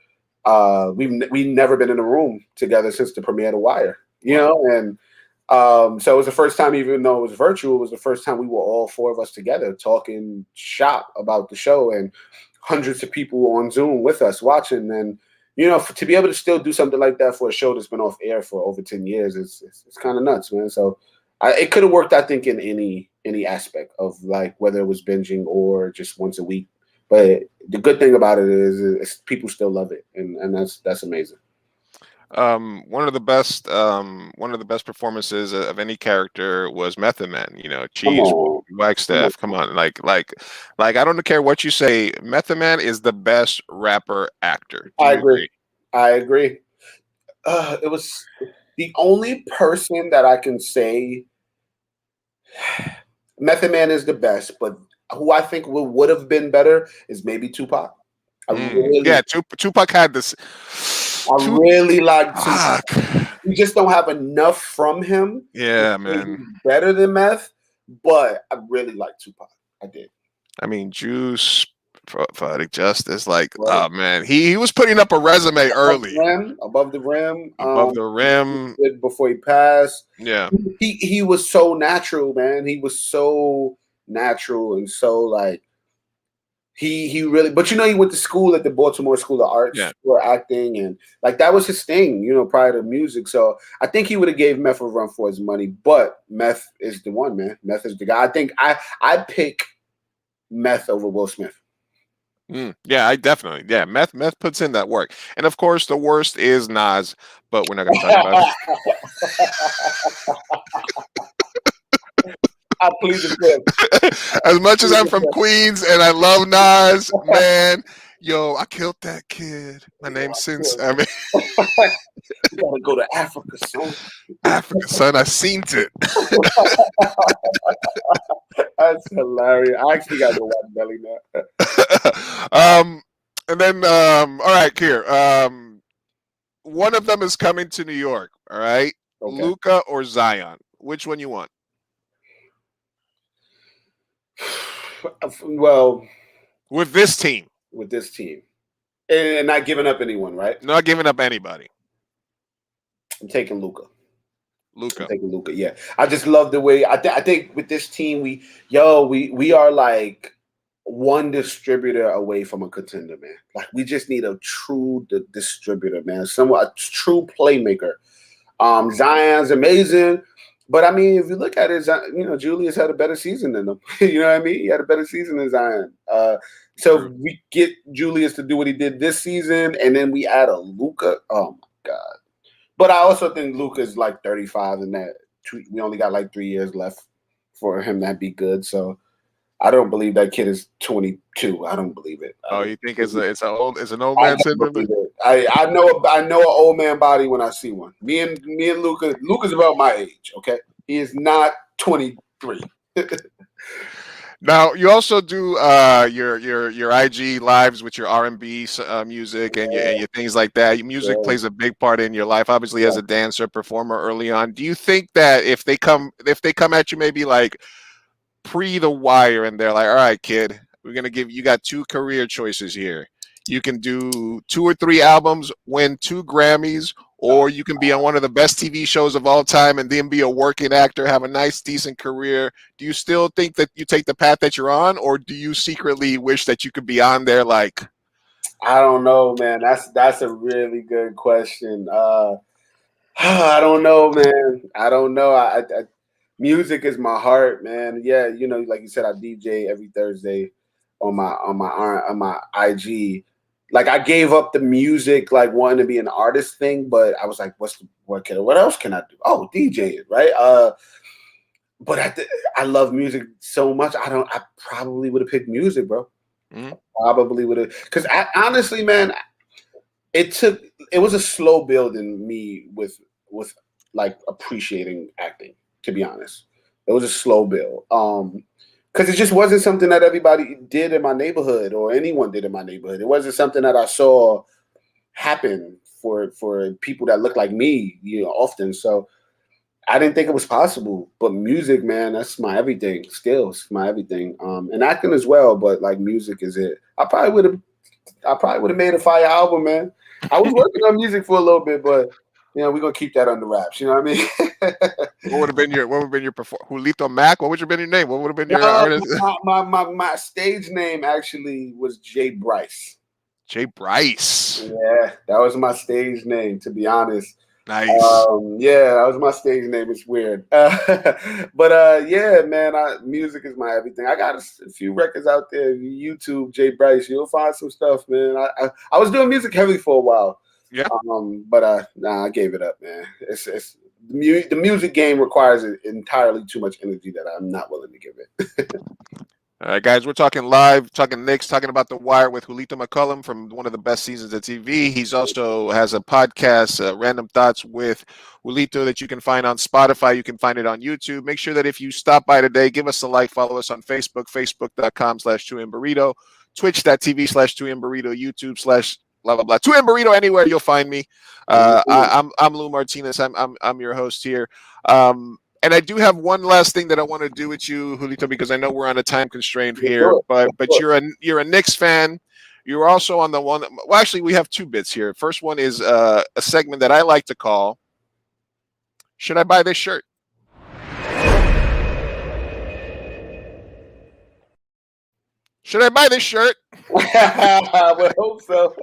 We've never been in a room together since the premiere of The Wire, and so it was the first time, even though it was virtual, it was the first time we were all 4 of us together talking shop about the show, and hundreds of people on Zoom with us watching. And to be able to still do something like that for a show that's been off air for over 10 years, it's kind of nuts, man. So it could have worked, I think, in any aspect of, like, whether it was binging or just once a week. But the good thing about it is people still love it, and that's amazing. One of the best performances of any character was Method Man. Cheese, Wagstaff. Come on, like I don't care what you say. Method Man is the best rapper actor. I agree. It was the only person that I can say Method Man is the best, but who I think would have been better is maybe Tupac. Tupac had this. I really like Tupac. We just don't have enough from him. Yeah, to say man. he's better than Meth, but I really like Tupac. I did. I mean, Juice, Poetic Justice, like, Right. oh man, he was putting up a resume early, Above the rim, above the rim. before he passed. Yeah, He was so natural, man. He was so natural and so like he really. But he went to school at the Baltimore School of Arts yeah. for acting, and like that was his thing, prior to music. So I think he would have gave Meth a run for his money. But Meth is the one, man. Meth is the guy. I think I pick Meth over Will Smith. Yeah, I definitely. Yeah, Meth puts in that work, and of course, the worst is Nas, but we're not going to talk about it. I plead the fifth. As much as I'm from Queens and I love Nas, man, yo, I killed that kid. My name's Since. I mean, you gotta go to Africa, son. Africa, son. I seen it. That's hilarious. I actually gotta go watch Belly now. And then, all right, here. One of them is coming to New York. All right, Okay. Luca or Zion. Which one you want? Well, With this team, and not giving up anyone, right? not giving up anybody. I'm taking Luca. Luca. I'm taking Luca. Yeah, I just love the way. I think with this team, we are like one distributor away from a contender, man. Like we just need a true distributor, man. A true playmaker. Zion's amazing. But I mean, if you look at it, Julius had a better season than him. You know what I mean? He had a better season than Zion. So if we get Julius to do what he did this season, and then we add a Luca. Oh my God! But I also think Luca's like 35, and that we only got like 3 years left for him to be good. So I don't believe that kid is 22. I don't believe it. Oh, you think it's an old man syndrome? I know an old man body when I see one. Me and Luca. Luca's about my age. Okay, he is not 23. Now you also do your IG lives with your R&B music and your things like that. Your music plays a big part in your life, obviously as a dancer, performer early on. Do you think that if they come at you maybe like pre The Wire and they're like, all right, kid, we're gonna give you got 2 career choices here. You can do 2 or 3 albums, win 2 Grammys, or you can be on one of the best TV shows of all time and then be a working actor, have a nice, decent career. Do you still think that you take the path that you're on, or do you secretly wish that you could be on there like? I don't know, man. That's a really good question. I don't know, man. I don't know. I music is my heart, man. Yeah, like you said, I DJ every Thursday on my IG. Like I gave up the music, like wanting to be an artist thing, but I was like, what else can I do? Oh, DJ it, right? But I love music so much. I probably would have picked music, bro. Mm-hmm. Probably would have, because honestly, man, it was a slow build in me with like appreciating acting. To be honest, it was a slow build. Because it just wasn't something that everybody did in my neighborhood or anyone did in my neighborhood. It wasn't something that I saw happen for people that look like me, often. So I didn't think it was possible. But music, man, that's my everything. Still, it's my everything. And acting as well, but like music is it. I probably would have made a fire album, man. I was working on music for a little bit, but we're gonna keep that under wraps. You know what I mean? What would have been your Julito Mac? What would have been your name? What would have been your artist? My stage name actually was Jay Bryce. Jay Bryce. Yeah, that was my stage name. To be honest. Nice. Yeah, that was my stage name. It's weird, but yeah, man, music is my everything. I got a few records out there. YouTube Jay Bryce, you'll find some stuff, man. I was doing music heavy for a while. Yeah. But I gave it up, man. It's the music game requires entirely too much energy that I'm not willing to give it. All right, guys, we're talking live, talking Knicks, talking about The Wire with Julito McCullum from one of the best seasons of TV. He's also has a podcast, Random Thoughts with Julito, that you can find on Spotify. You can find it on YouTube. Make sure that if you stop by today, give us a like, follow us on Facebook, facebook.com/2inburrito, twitch.tv/2inburrito, blah blah blah. Two and Burrito anywhere you'll find me. I'm Lou Martinez. I'm your host here. And I do have one last thing that I want to do with you, Julito, because I know we're on a time constraint here. But you're a Knicks fan. You're also on the one. Well, actually, we have two bits here. First one is a segment that I like to call "Should I Buy This Shirt?" Should I buy this shirt? I would hope so.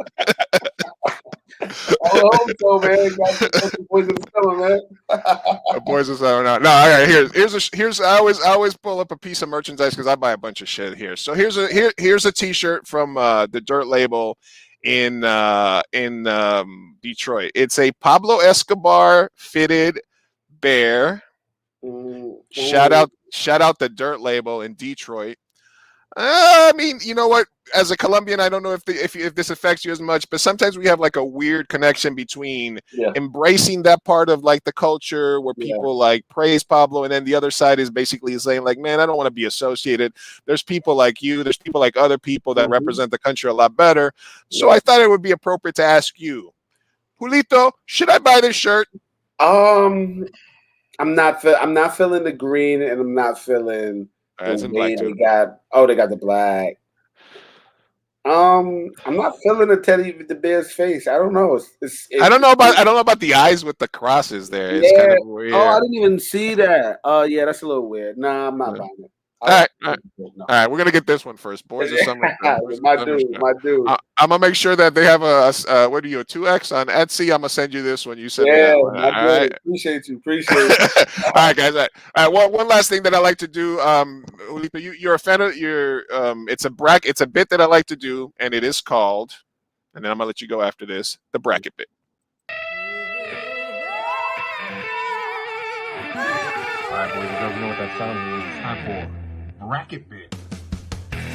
I would hope so, man. Got the boys in the summer, man. The boys are so no. All right, here's I always pull up a piece of merchandise because I buy a bunch of shit here. So here's a T-shirt from the Dirt label in Detroit. It's a Pablo Escobar fitted bear. Shout out the Dirt label in Detroit. I mean, you know what? As a Colombian, I don't know if this affects you as much, but sometimes we have like a weird connection between embracing that part of like the culture where people like praise Pablo, and then the other side is basically saying like, man, I don't want to be associated. There's people like you. There's people like other people that represent the country a lot better. So I thought it would be appropriate to ask you, Julito, should I buy this shirt? I'm not feeling the green, and I'm not feeling. It's in black too. They got the black. I'm not feeling the bear's face. I don't know. I don't know about the eyes with the crosses there. It's kind of weird. Oh, I didn't even see that. Oh, yeah, that's a little weird. Nah, I'm not buying it. All right. We're gonna get this one first. Boys of Summer. my dude. I'm gonna make sure that they have a 2X on Etsy. I'm gonna send you this one. You said all right. Appreciate you. All right, guys. All right. One last thing that I like to do. Julito, you're a fan of it's a bit that I like to do, and it is called. And then I'm gonna let you go after this. The bracket bit. All right, boys and girls, you know what that sound means. It's time for bracket bit.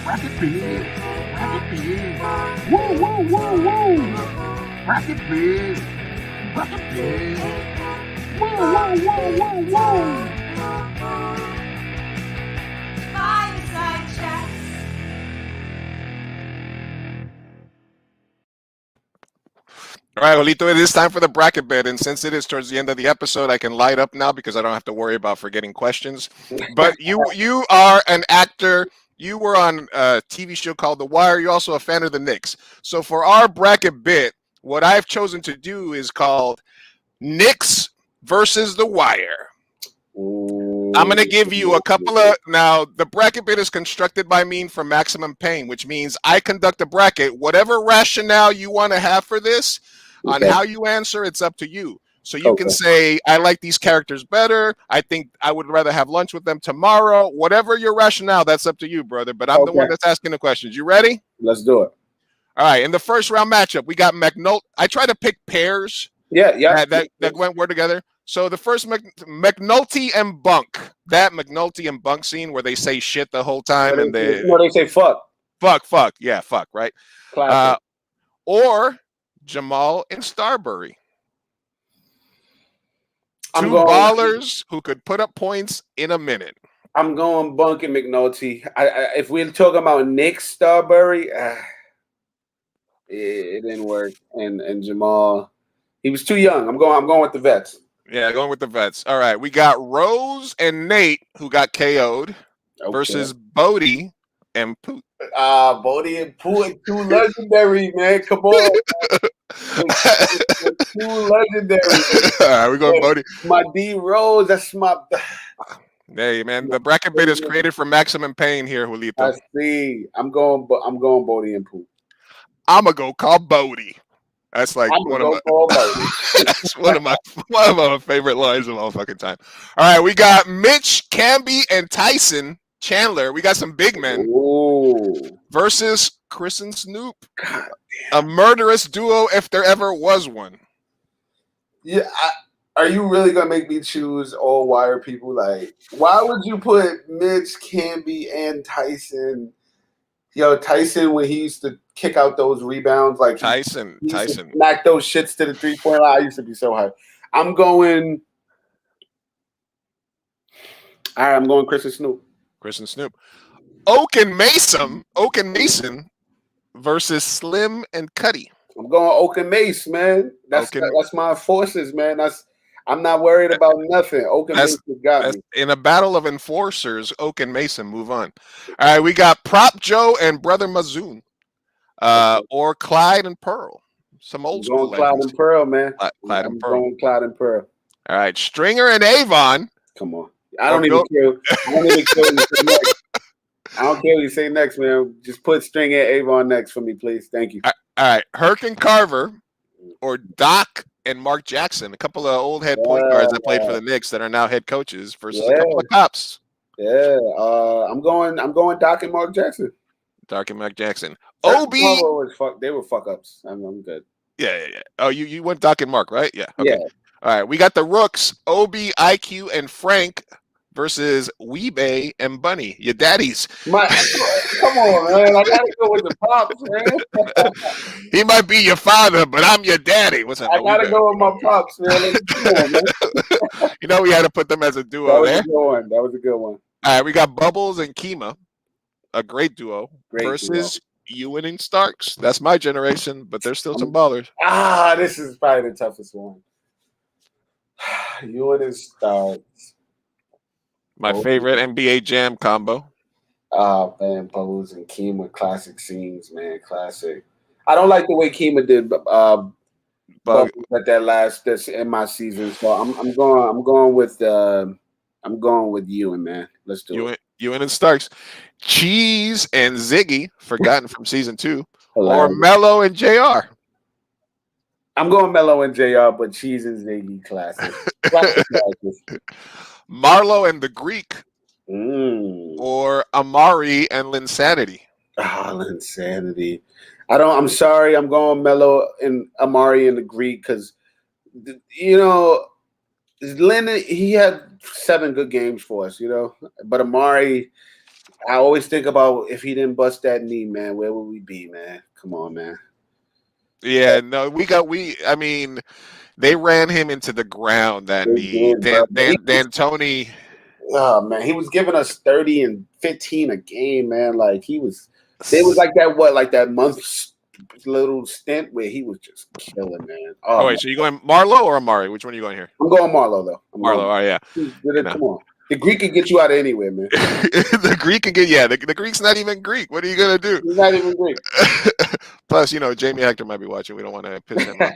Bracket bit. Bracket bit. Woo, woo, woo, woo. Bracket bit. Bracket bit. Woo, woo, woo, woo, woo. Fireside chats. All right, Julito, it is time for the bracket bit, and since it is towards the end of the episode, I can light up now because I don't have to worry about forgetting questions. But you are an actor. You were on a TV show called The Wire. You're also a fan of the Knicks. So for our bracket bit, what I've chosen to do is called Knicks versus The Wire. I'm going to give you a couple of... Now, the bracket bit is constructed by me for maximum pain, which means I conduct a bracket. Whatever rationale you want to have for this, on how you answer, it's up to you. So you can say, I like these characters better. I think I would rather have lunch with them tomorrow. Whatever your rationale, that's up to you, brother. But I'm the one that's asking the questions. You ready? Let's do it. All right. In the first round matchup, we got McNulty. I try to pick pairs. That went together. So the first McNulty and Bunk. That McNulty and Bunk scene where they say shit the whole time and they say fuck. Fuck. Yeah, fuck, right? Or Jamal and Starbury. Two ballers who could put up points in a minute. I'm going Bunk and McNulty. If we're talking about Nick Starbury, it didn't work. And Jamal, he was too young. I'm going with the vets. Yeah, going with the vets. All right, we got Rose and Nate who got KO'd versus Bodie and Poot. Bodie and Poot, too legendary, man. Come on. Too legendary. All right, we're going Bodie. My D Rose, that's my. Hey, man, the bracket bit is created for maximum pain here, Julito. I see. I'm going Bodie and Poot. I'm gonna go call Bodie. That's like that's one of my favorite lines of all fucking time. All right, we got Mitch, Camby, and Tyson Chandler. We got some big men versus Chris and Snoop. A murderous duo if there ever was one. Yeah, are you really gonna make me choose all Wire people? Like, why would you put Mitch, Camby, and Tyson? Yo, Tyson, when he used to kick out those rebounds, like Tyson, knock those shits to the 3-point line. I used to be so high. I'm going Chris and Snoop. Chris and Snoop. Oak and Mason versus Slim and Cuddy. I'm going Oak and Mace, man. That's my forces, man. I'm not worried about nothing. Oak and Mace got me. In a battle of enforcers, Oak and Mason move on. All right, we got Prop Joe and Brother Mazoon, or Clyde and Pearl. Some old school legends. Clyde and Pearl, man. Clyde and Pearl. Going Clyde and Pearl. All right, Stringer and Avon. Come on. I don't even care. I don't even care what you say next. I don't care what you say next, man. Just put Stringer and Avon next for me, please. Thank you. All right, Herc and Carver, or Doc and Mark Jackson, a couple of old head point guards that played for the Knicks that are now head coaches versus a couple of cops. Yeah, I'm going Doc and Mark Jackson. Doc and Mark Jackson. OB. They were fuck ups. I'm good. Yeah. Oh, you went Doc and Mark, right? Yeah. Okay. Yeah. All right, we got the Rooks, OB, IQ, and Frank versus Weebay and Bunny, your daddies. Come on, man. I gotta go with the pops, man. He might be your father, but I'm your daddy. What's up? I gotta go with my pops, man. Come on, man. You know we had to put them as a duo there. That was a good one. All right, we got Bubbles and Kima, a great duo, versus Ewan and Starks. That's my generation, but there's still some ballers. This is probably the toughest one. Ewan and Starks. My favorite NBA Jam combo. Oh, man, Bubbles and Kima, classic scenes, man, classic. I don't like the way Kima did Bubbles at that's in my season. So I'm going with Ewan, man. Let's do it. Ewan and Starks. Cheese and Ziggy, forgotten from season 2, or Mello and JR. I'm going Mello and JR, but Cheese and Ziggy, classic. Marlo and the Greek, or Amari and Linsanity. Linsanity. I'm sorry. I'm going Mello and Amari and the Greek because, Lin, he had 7 good games for us, But Amari, I always think about if he didn't bust that knee, man, where would we be, man? Come on, man. Yeah, no, I mean, they ran him into the ground that knee. D'Antoni. Oh man, he was giving us 30 and 15 a game, man. Like it was like that month little stint where he was just killing, man. Oh wait, so you going Marlo or Amari? Which one are you going here? I'm going Marlo though. Marlo, oh yeah. Come on. The Greek can get you out of anywhere, man. The Greek can get the Greek's not even Greek. What are you gonna do? He's not even Greek. Plus, Jamie Hector might be watching. We don't want to piss him off.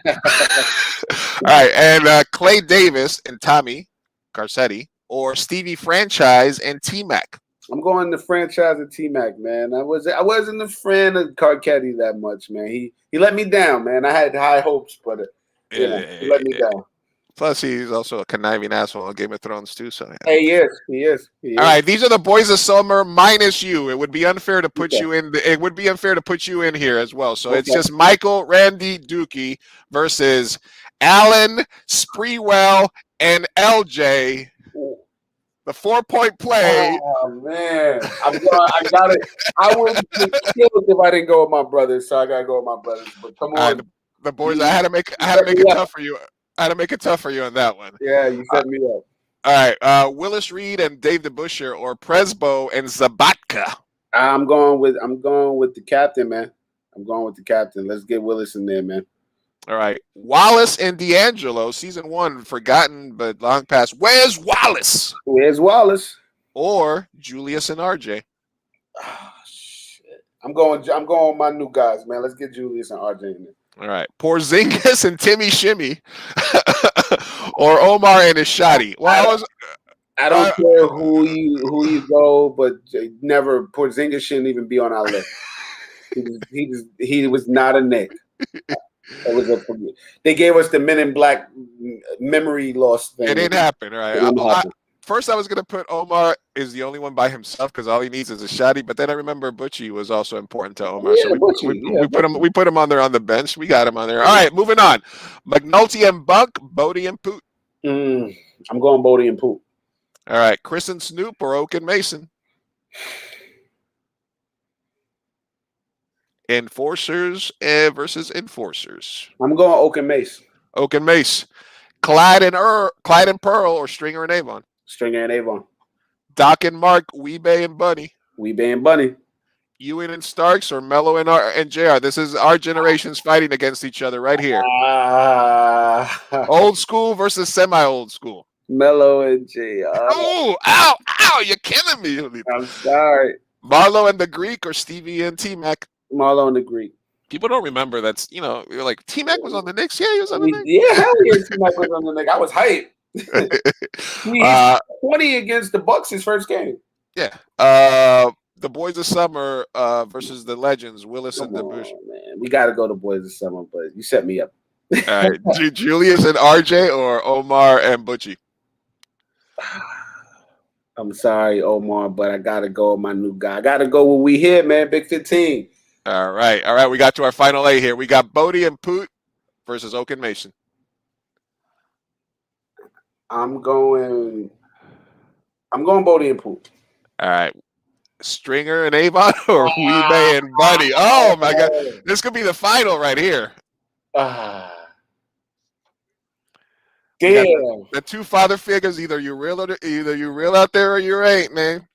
All right, and Clay Davis and Tommy Garcetti, or Stevie Franchise and T-Mac. I'm going to Franchise and T-Mac, man. I wasn't a fan of Carcetti that much, man. He let me down, man. I had high hopes, but he let me down. Plus, he's also a conniving asshole on Game of Thrones too. So hey, he is. All right, these are the boys of summer minus you. It would be unfair to put you in. It would be unfair to put you in here as well. So it's just Michael, Randy, Dookie versus Allen, Spreewell, and LJ. The 4-point play. Oh man, I got it. I would be killed if I didn't go with my brothers, so I gotta go with my brothers. But come on, the boys. I had to make it tough for you. I had to make it tough for you on that one. Yeah, you set me up. All right, Willis Reed and Dave DeBuscher, or Presbo and Zabatka. I'm going with the captain, man. I'm going with the captain. Let's get Willis in there, man. All right, Wallace and D'Angelo, season 1, forgotten but long past. Where's Wallace? Where's Wallace? Or Julius and RJ. Oh, shit. I'm going with my new guys, man. Let's get Julius and RJ in there. All right, Porzingis and Timmy Shimmy, or Omar and Ishadi. Well, I don't care who you go, but never Porzingis shouldn't even be on our list. He was not a Knick. They gave us the Men in Black memory loss thing. It didn't happen, right? First, I was going to put Omar is the only one by himself because all he needs is a shotty. But then I remember Butchie was also important to Omar. Yeah, so we put him on there on the bench. We got him on there. All right, moving on. McNulty and Bunk, Bodie and Poot. I'm going Bodie and Poot. All right, Chris and Snoop or Oak and Mason. Enforcers versus Enforcers. I'm going Oak and Mace. Oak and Mace. Clyde and Pearl, or Stringer and Avon. Stringer and Avon. Doc and Mark, Weebay and Bunny. Weebay and Bunny. Ewing and Starks or Mello and JR? This is our generations fighting against each other right here. Old school versus semi-old school. Mello and J. Oh, ow, you're killing me. I'm sorry. Marlo and the Greek or Stevie and T-Mac? Marlo and the Greek. People don't remember that's, you're like, T-Mac was on the Knicks. Yeah, he was on the Knicks. Yeah, hell yeah, T-Mac was on the Knicks. I was hyped. He's 20 against the Bucks his first game. Yeah. The Boys of Summer versus the Legends, Willis and DeBush. Man. We got to go to Boys of Summer, but you set me up. All right. Julius and RJ or Omar and Butchie? I'm sorry, Omar, but I got to go with my new guy. I got to go with We Here, man. Big 15. All right. We got to our final 8 here. We got Bodie and Poot versus Oak and Mason. I'm going Bodie and Poot. All right. Stringer and Avon or Weebay and Buddy? Oh my God, this could be the final right here. Damn. The two father figures. Either you're real out there or you ain't, man.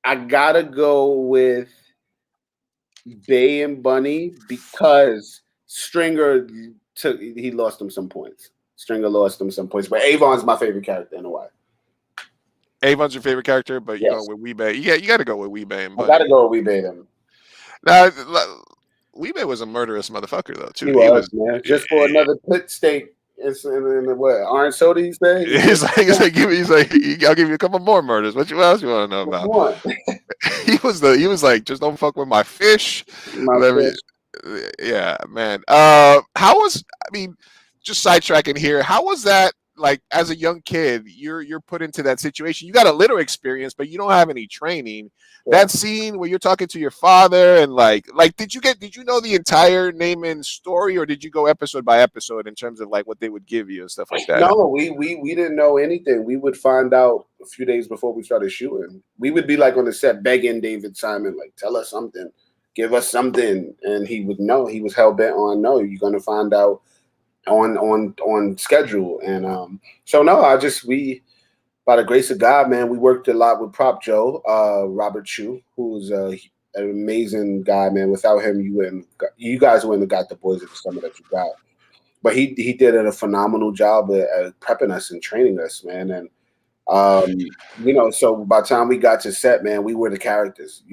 I gotta go with Bay and Bunny because Stringer he lost him some points. But Avon's my favorite character in a while. Avon's your favorite character, but you Yes. go with Weebay. Yeah, you got to go with Weebay and I Buddy. gotta go with Weebay then. Now, Weebay was a murderous motherfucker though too. He was, man. Just for another pit steak in what orange soda you say? He's like, I'll give you a couple more murders. What else you want to know about? What? he was like, just don't fuck with my fish. Yeah, man. Just sidetracking here. How was that? Like as a young kid, you're put into that situation. You got a little experience, but you don't have any training. Yeah. That scene where you're talking to your father and like did you know the entire Namond story, or did you go episode by episode in terms of like what they would give you and stuff like that? No, we didn't know anything. We would find out a few days before we started shooting. We would be like on the set begging David Simon, like, tell us something, give us something, and he would know. He was hell bent on no, you're gonna find out on schedule. And so no, we by the grace of God, man, we worked a lot with Prop Joe, Robert Chu, who's an amazing guy, man. Without him, you guys wouldn't have got the Boys of the Summer that you got. But he did a phenomenal job at prepping us and training us, man. And so by the time we got to set, man, we were the characters,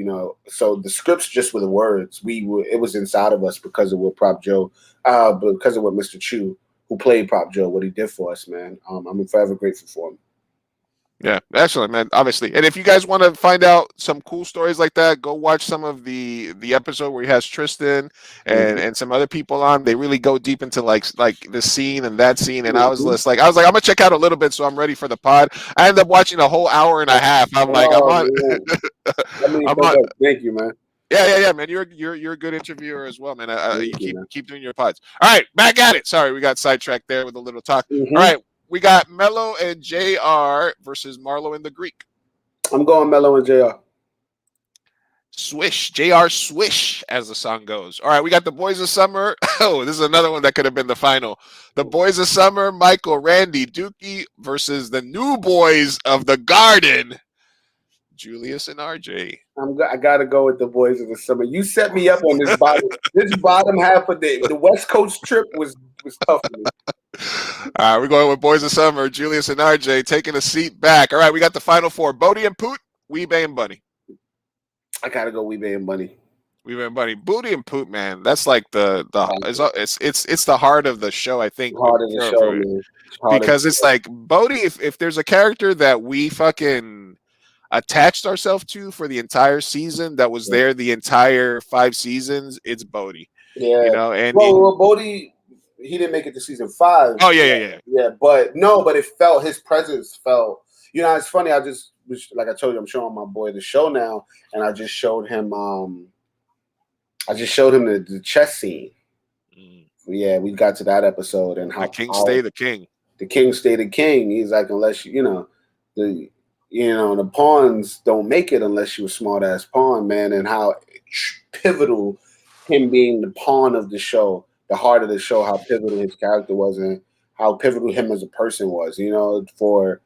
so the scripts just were the words. It was inside of us because of what Prop Joe, because of what Mr. Chu, who played Prop Joe, what he did for us, man. I'm forever grateful for him. Yeah, excellent, man. Obviously, and if you guys want to find out some cool stories like that, go watch some of the episode where he has Tristan and some other people on. They really go deep into like the scene and that scene. And I was like, I'm gonna check out a little bit so I'm ready for the pod. I ended up watching a whole hour and a half. I'm like, I'm on. Thank you, man. Yeah, man. You're a good interviewer as well, man. You keep doing your pods. All right, back at it. Sorry, we got sidetracked there with a little talk. Mm-hmm. All right. We got Mello and JR versus Marlo and the Greek. I'm going Mello and JR. Swish. JR swish, as the song goes. All right, we got the Boys of Summer. Oh, this is another one that could have been the final. The Boys of Summer, Michael, Randy, Dookie versus the new boys of the Garden, Julius and RJ. I got to go with the Boys of the Summer. You set me up on this bottom half of the West Coast trip was tough for me. All right, we're going with Boys of Summer, Julius and RJ taking a seat back. All right, we got the final 4. Bodie and Poot, Weebay and Bunny. I gotta go Weebay and Bunny. Weebay and Bunny. Booty and Poot, man. That's like it's the heart of the show, I think. Heart of the show, man. Because it's like Bodie, if there's a character that we fucking attached ourselves to for the entire season, that was there the entire 5 seasons, it's Bodie. Yeah. And Bodie, he didn't make it to season 5. Oh yeah. But his presence felt. It's funny. Like I told you, I'm showing my boy the show now, and I just showed him. The chess scene. Yeah, we got to that episode and how the king stay the king. The king stay the king. He's like, unless the pawns don't make it unless you're a smart ass pawn, man, and how pivotal him being the pawn of the show. The heart of the show, how pivotal his character was and how pivotal him as a person was, for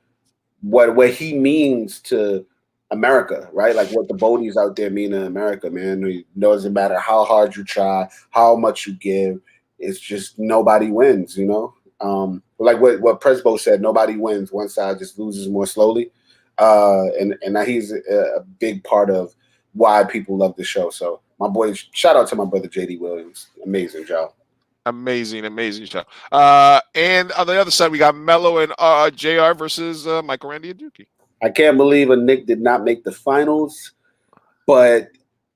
what he means to America, right? Like what the Bodies out there mean in America, man. It doesn't matter how hard you try, how much you give. It's just nobody wins, you know. Like what Presbo said, nobody wins. One side just loses more slowly, and he's a big part of why people love the show. So my boy, shout out to my brother JD Williams, amazing job. Amazing show. And on the other side, we got Mello and JR versus Michael, Randy, and Dookie. I can't believe a Knick did not make the finals, but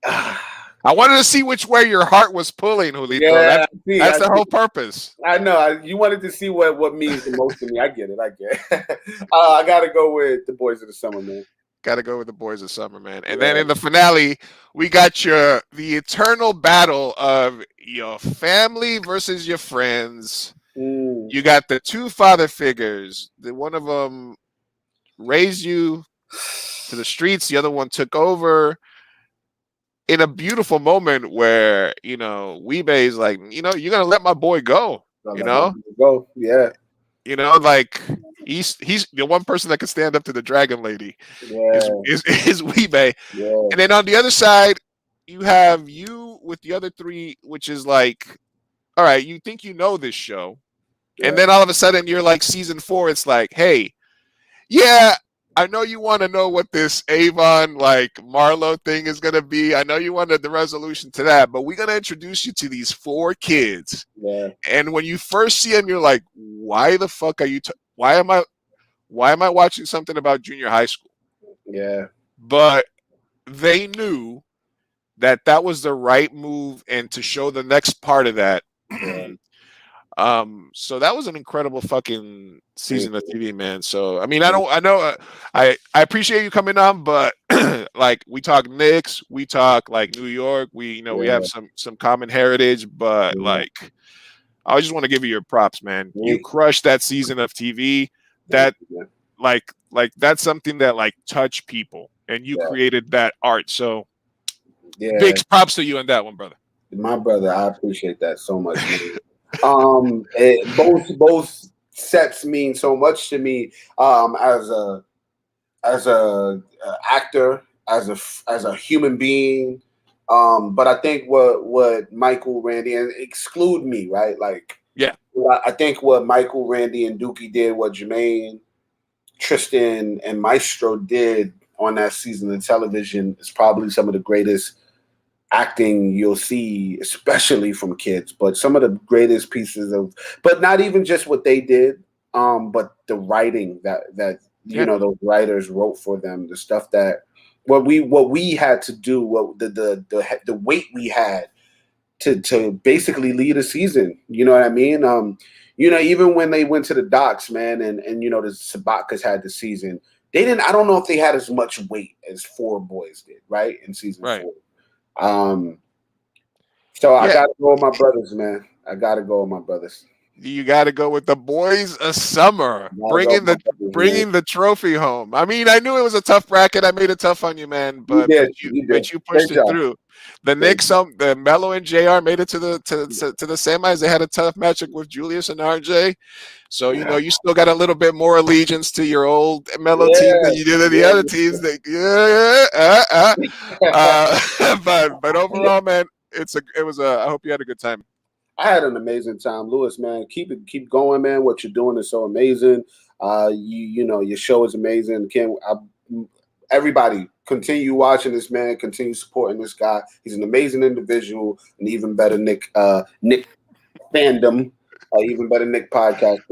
I wanted to see which way your heart was pulling, Julito. yeah, That's the whole purpose. I know. You wanted to see what means the most to me. I get it. I got to go with the Boys of the Summer, man. Got to go with the Boys of Summer, man. And then in the finale, we got the eternal battle of your family versus your friends. You got the two father figures. One of them raised you to the streets. The other one took over. In a beautiful moment where, Weebay is like, you're going to let my boy go, Go, yeah. Like he's the one person that can stand up to the dragon lady is Weebay. Yeah. And then on the other side, you have you with the other three, which is like, all right, you think you know this show. Yeah. And then all of a sudden you're like season 4. It's like, hey, yeah, I know you want to know what this Avon, like Marlowe thing is going to be. I know you wanted the resolution to that, but we're going to introduce you to these 4 kids. Yeah. And when you first see them, you're like, why the fuck are you, why am I watching something about junior high school? Yeah. But they knew that was the right move and to show the next part of that. So that was an incredible fucking season of TV, man. So I mean, I appreciate you coming on, but like we talk Knicks, we talk like New York, we have some common heritage, but like I just want to give you your props, man. You crushed that season of TV. That like that's something that like touched people, and you created that art. So big props to you on that one, brother. My brother, I appreciate that so much, man. Both sets mean so much to me as a actor, as a human being. But I think what Michael, Randy, and exclude me, right? Like, yeah, I think what Michael, Randy, and Dookie did, what Jermaine, Tristan, and Maestro did on that season of television is probably some of the greatest acting you'll see, especially from kids, but some of the greatest pieces of, but not even just what they did, but the writing that those writers wrote for them, the stuff that what we had to do, what the weight we had to basically lead a season. You know what I mean? Even when they went to the docks, man, and the Sabakas had the season, they didn't. I don't know if they had as much weight as 4 Boys did, right, in season 4. So I gotta go with my brothers, man. I gotta go with my brothers. You gotta go with the Boys of Summer, bringing the trophy home. I mean, I knew it was a tough bracket. I made it tough on you, man, but you pushed it through. The Knicks, the Mello and JR made it to the semis. They had a tough matchup with Julius and RJ. So you still got a little bit more allegiance to your old Mello team than you did to the other teams. But overall, man, I hope you had a good time. I had an amazing time, Lewis, man. Keep going, man. What you're doing is so amazing. Your show is amazing. Everybody continue watching this, man. Continue supporting this guy. He's an amazing individual, an even better Knick fandom, even better Knick podcaster.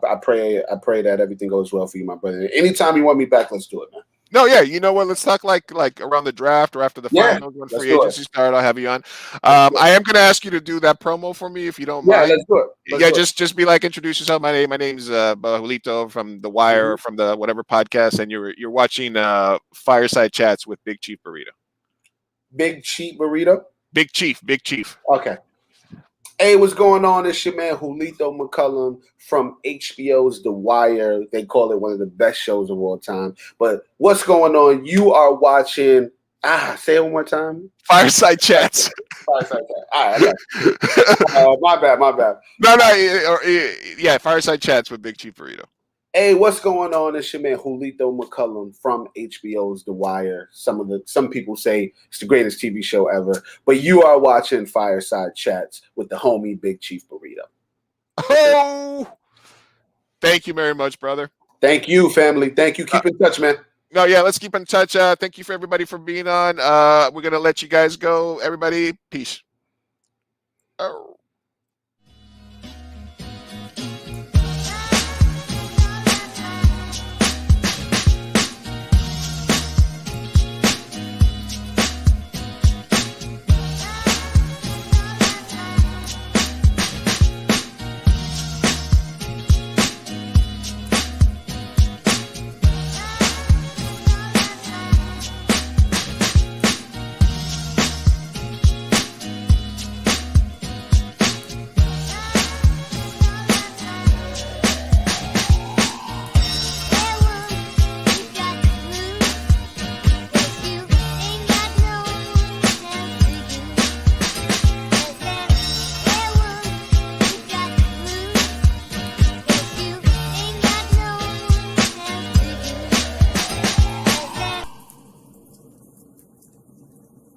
I pray that everything goes well for you, my brother. Anytime you want me back, let's do it, man. No, yeah, you know what? Let's talk like around the draft or after the finals when free agency start. I'll have you on. I am going to ask you to do that promo for me if you don't mind. Yeah, let's do it. Just be like, introduce yourself. My name's Julito from The Wire or from the whatever podcast, and you're watching Fireside Chats with Big Chief Burrito. Big Chief Burrito. Big Chief. Okay. Hey, what's going on? It's your man Julito McCullum from HBO's The Wire. They call it one of the best shows of all time. But what's going on? You are watching. Say it one more time. Fireside Chats. Fireside Chats. All right. My bad. No. Yeah, Fireside Chats with Big Chief Burrito. Hey, what's going on? It's your man Julito McCullum from HBO's The Wire. Some people say it's the greatest TV show ever, but you are watching Fireside Chats with the homie Big Chief Burrito. Oh, thank you very much, brother. Thank you, family. Thank you. Keep in touch, man. No, yeah, let's keep in touch. Thank you for everybody for being on. We're gonna let you guys go. Everybody, peace.